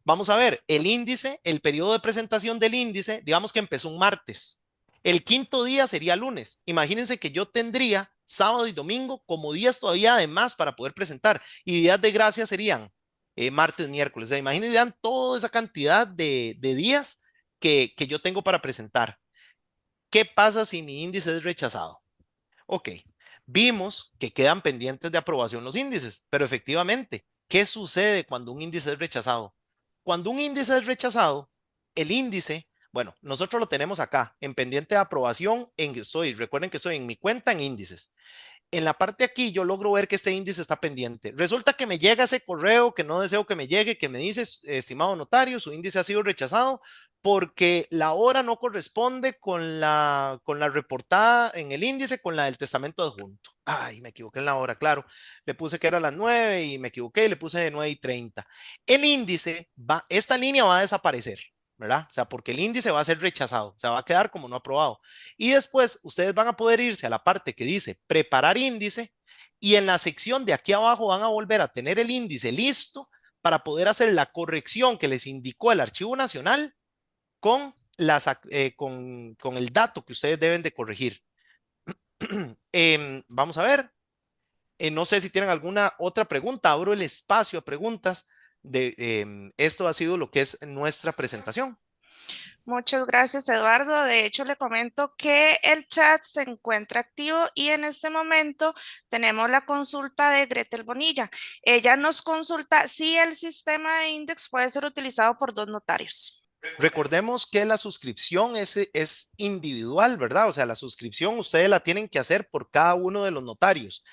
Vamos a ver, el índice, el periodo de presentación del índice, digamos que empezó un martes. El quinto día sería lunes. Imagínense que yo tendría sábado y domingo como días todavía además para poder presentar. Y días de gracia serían martes, miércoles. O sea, imagínense toda esa cantidad de días que yo tengo para presentar. ¿Qué pasa si mi índice es rechazado? Ok, vimos que quedan pendientes de aprobación los índices, pero efectivamente, ¿qué sucede cuando un índice es rechazado? Cuando un índice es rechazado, el índice, bueno, nosotros lo tenemos acá en pendiente de aprobación, recuerden que estoy en mi cuenta en índices. En la parte aquí yo logro ver que este índice está pendiente. Resulta que me llega ese correo que no deseo que me llegue, que me dice, estimado notario, su índice ha sido rechazado porque la hora no corresponde con la reportada en el índice con la del testamento adjunto. Ay, me equivoqué en la hora, claro. Le puse que era las 9 y me equivoqué y le puse de 9:30. El índice esta línea va a desaparecer. ¿Verdad? O sea, porque el índice va a ser rechazado, o sea, va a quedar como no aprobado. Y después ustedes van a poder irse a la parte que dice preparar índice y en la sección de aquí abajo van a volver a tener el índice listo para poder hacer la corrección que les indicó el Archivo Nacional con, con el dato que ustedes deben de corregir. Vamos a ver, no sé si tienen alguna otra pregunta, abro el espacio a preguntas. Esto ha sido lo que es nuestra presentación. Muchas gracias, Eduardo. De hecho, le comento que el chat se encuentra activo y en este momento tenemos la consulta de Gretel Bonilla. Ella nos consulta si el sistema de Index puede ser utilizado por dos notarios. Recordemos que la suscripción es individual, ¿verdad? O sea, la suscripción ustedes la tienen que hacer por cada uno de los notarios.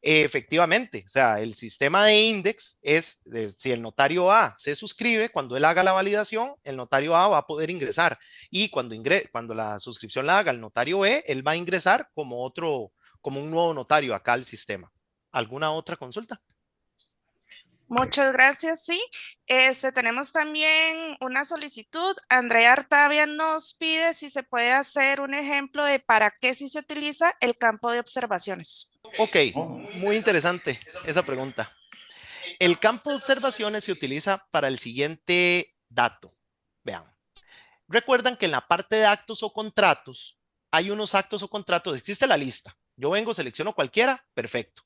Efectivamente, o sea, el sistema de Index es, si el notario A se suscribe, cuando él haga la validación, el notario A va a poder ingresar y cuando la suscripción la haga el notario B, él va a ingresar como un nuevo notario acá al sistema. ¿Alguna otra consulta? Muchas gracias, sí. Tenemos también una solicitud. Andrea Artavia nos pide si se puede hacer un ejemplo de para qué sí se utiliza el campo de observaciones. Ok, muy interesante esa pregunta. El campo de observaciones se utiliza para el siguiente dato. Vean, recuerdan que en la parte de actos o contratos, hay unos actos o contratos, existe la lista. Yo vengo, selecciono cualquiera, perfecto.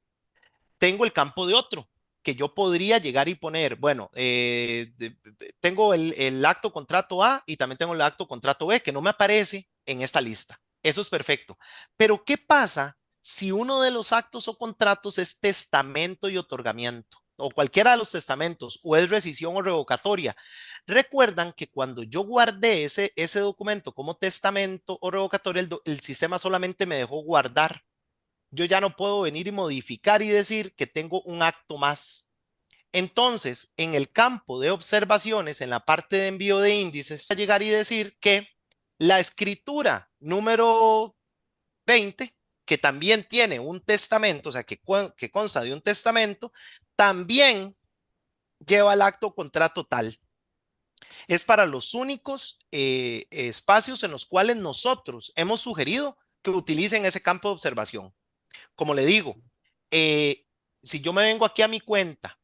Tengo el campo de otro, que yo podría llegar y poner, bueno, tengo el acto contrato A y también tengo el acto contrato B, que no me aparece en esta lista. Eso es perfecto. Pero, ¿qué pasa si uno de los actos o contratos es testamento y otorgamiento? O cualquiera de los testamentos, o es rescisión o revocatoria. Recuerdan que cuando yo guardé ese documento como testamento o revocatoria, el sistema solamente me dejó guardar. Yo ya no puedo venir y modificar y decir que tengo un acto más. Entonces, en el campo de observaciones, en la parte de envío de índices, a llegar y decir que la escritura número 20, que también tiene un testamento, o sea, que consta de un testamento, también lleva el acto contrato tal. Es para los únicos espacios en los cuales nosotros hemos sugerido que utilicen ese campo de observación. Como le digo, eh, si yo me vengo aquí a mi cuenta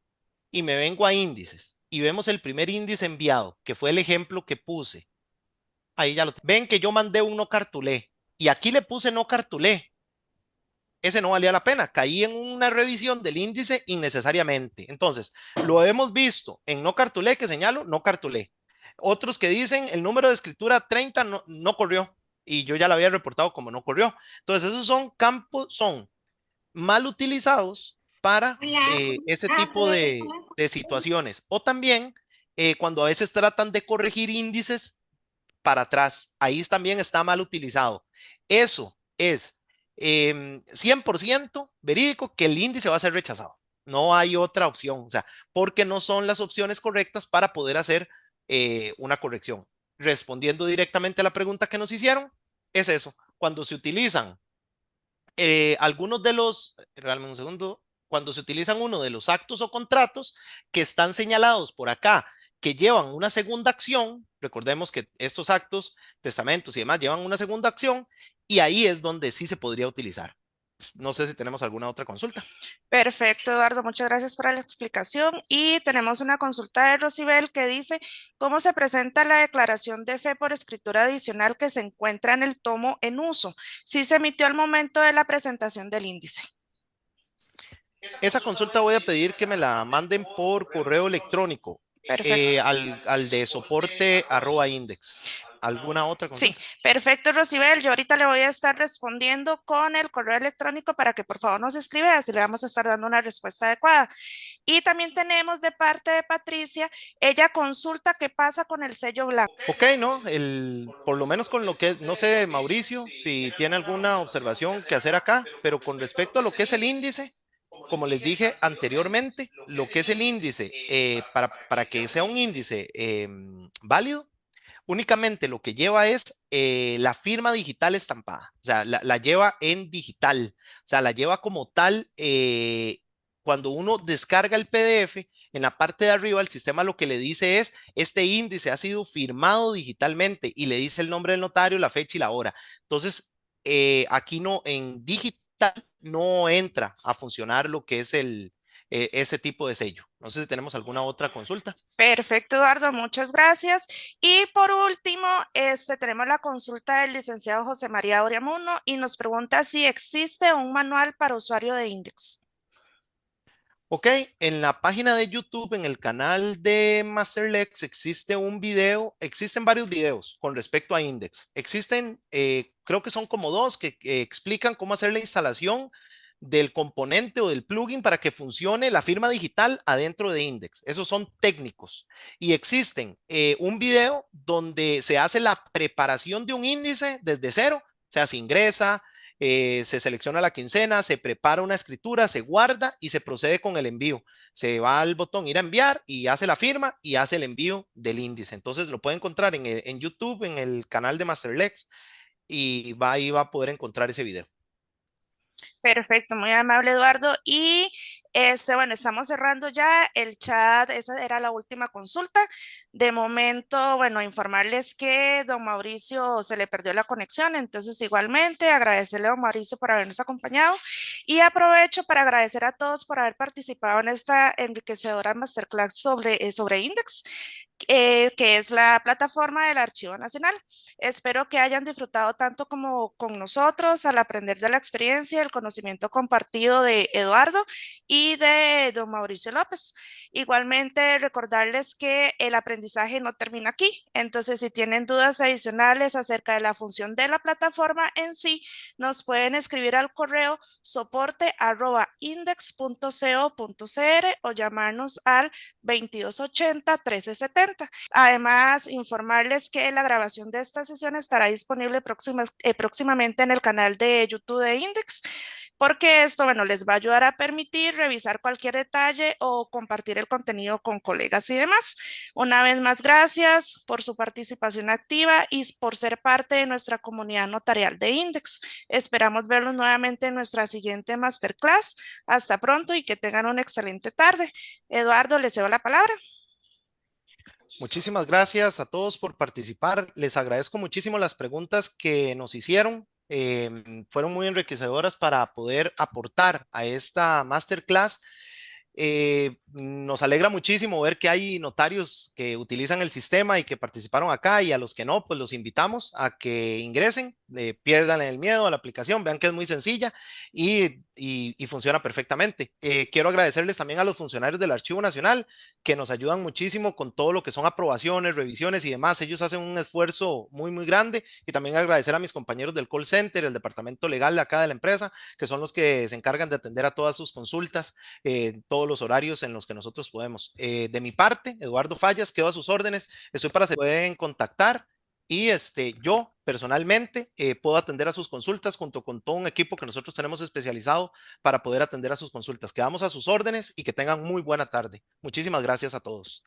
y me vengo a índices y vemos el primer índice enviado, que fue el ejemplo que puse, ahí ya lo ven, que yo mandé un no cartulé y aquí le puse no cartulé. Ese no valía la pena, caí en una revisión del índice innecesariamente. Entonces, lo hemos visto en no cartulé, que señalo no cartulé. Otros que dicen el número de escritura 30 no corrió y yo ya lo había reportado como no corrió. Entonces, esos son campos, son mal utilizados para ese tipo de situaciones. O también cuando a veces tratan de corregir índices para atrás, ahí también está mal utilizado. Eso es 100% verídico que el índice va a ser rechazado. No hay otra opción, o sea, porque no son las opciones correctas para poder hacer una corrección. Respondiendo directamente a la pregunta que nos hicieron, es eso. Cuando se utilizan algunos de los, regálame un segundo, cuando se utilizan uno de los actos o contratos que están señalados por acá, que llevan una segunda acción, recordemos que estos actos, testamentos y demás llevan una segunda acción y ahí es donde sí se podría utilizar. No sé si tenemos alguna otra consulta. Perfecto, Eduardo, muchas gracias por la explicación. Y tenemos una consulta de Rosibel que dice, ¿cómo se presenta la declaración de fe por escritura adicional que se encuentra en el tomo en uso? Si se emitió al momento de la presentación del índice. Esa consulta voy a pedir que me la manden por correo electrónico Perfecto. al de soporte@index. ¿Alguna otra Sí, consulta? perfecto, Rosibel. Yo ahorita le voy a estar respondiendo con el correo electrónico para que por favor nos escriba, así le vamos a estar dando una respuesta adecuada. Y también tenemos de parte de Patricia, ella consulta qué pasa con el sello blanco. Ok, ¿no? Por lo menos con lo que, no sé, Mauricio, si tiene alguna observación que hacer acá, pero con respecto a lo que es el índice, como les dije anteriormente, lo que es el índice, para que sea un índice válido, únicamente lo que lleva es la firma digital estampada, o sea, la lleva en digital, o sea, la lleva como tal. Cuando uno descarga el PDF, en la parte de arriba el sistema lo que le dice es, este índice ha sido firmado digitalmente y le dice el nombre del notario, la fecha y la hora. Entonces, aquí no, en digital no entra a funcionar lo que es ese tipo de sello. No sé si tenemos alguna otra consulta. Perfecto, Eduardo, muchas gracias. Y por último, tenemos la consulta del licenciado José María Oriamuno y nos pregunta si existe un manual para usuario de Index. Ok, en la página de YouTube, en el canal de Masterlex, existe un video, existen varios videos con respecto a Index. Existen, creo que son como dos que explican cómo hacer la instalación del componente o del plugin para que funcione la firma digital adentro de Index. Esos son técnicos. Y existen un video donde se hace la preparación de un índice desde cero, o sea, se ingresa, se selecciona la quincena, se prepara una escritura, se guarda y se procede con el envío. Se va al botón ir a enviar y hace la firma y hace el envío del índice. Entonces lo puede encontrar en YouTube, en el canal de Masterlex y ahí va a poder encontrar ese video. Perfecto, muy amable Eduardo. Y bueno, estamos cerrando ya el chat, esa era la última consulta. De momento, bueno, informarles que don Mauricio se le perdió la conexión, entonces igualmente agradecerle a don Mauricio por habernos acompañado y aprovecho para agradecer a todos por haber participado en esta enriquecedora masterclass sobre Index. Que es la plataforma del Archivo Nacional. Espero que hayan disfrutado tanto como con nosotros al aprender de la experiencia y el conocimiento compartido de Eduardo y de don Mauricio López. Igualmente, recordarles que el aprendizaje no termina aquí. Entonces, si tienen dudas adicionales acerca de la función de la plataforma en sí, nos pueden escribir al correo soporte@index.co.cr o llamarnos al 2280-1370. Además, informarles que la grabación de esta sesión estará disponible próximamente en el canal de YouTube de Index, porque esto, bueno, les va a ayudar a permitir revisar cualquier detalle o compartir el contenido con colegas y demás. Una vez más, gracias por su participación activa y por ser parte de nuestra comunidad notarial de Index. Esperamos verlos nuevamente en nuestra siguiente masterclass. Hasta pronto y que tengan una excelente tarde. Eduardo, le cedo la palabra. Muchísimas gracias a todos por participar. Les agradezco muchísimo las preguntas que nos hicieron. Fueron muy enriquecedoras para poder aportar a esta masterclass. Nos alegra muchísimo ver que hay notarios que utilizan el sistema y que participaron acá, y a los que no, pues los invitamos a que ingresen, pierdan el miedo a la aplicación, vean que es muy sencilla y funciona perfectamente. Quiero agradecerles también a los funcionarios del Archivo Nacional que nos ayudan muchísimo con todo lo que son aprobaciones, revisiones y demás. Ellos hacen un esfuerzo muy, muy grande, y también agradecer a mis compañeros del call center, el departamento legal de acá de la empresa, que son los que se encargan de atender a todas sus consultas, todos los horarios en los que nosotros podemos. De mi parte, Eduardo Fallas, quedo a sus órdenes, estoy para se pueden contactar, y yo personalmente puedo atender a sus consultas junto con todo un equipo que nosotros tenemos especializado para poder atender a sus consultas. Quedamos a sus órdenes y que tengan muy buena tarde. Muchísimas gracias a todos.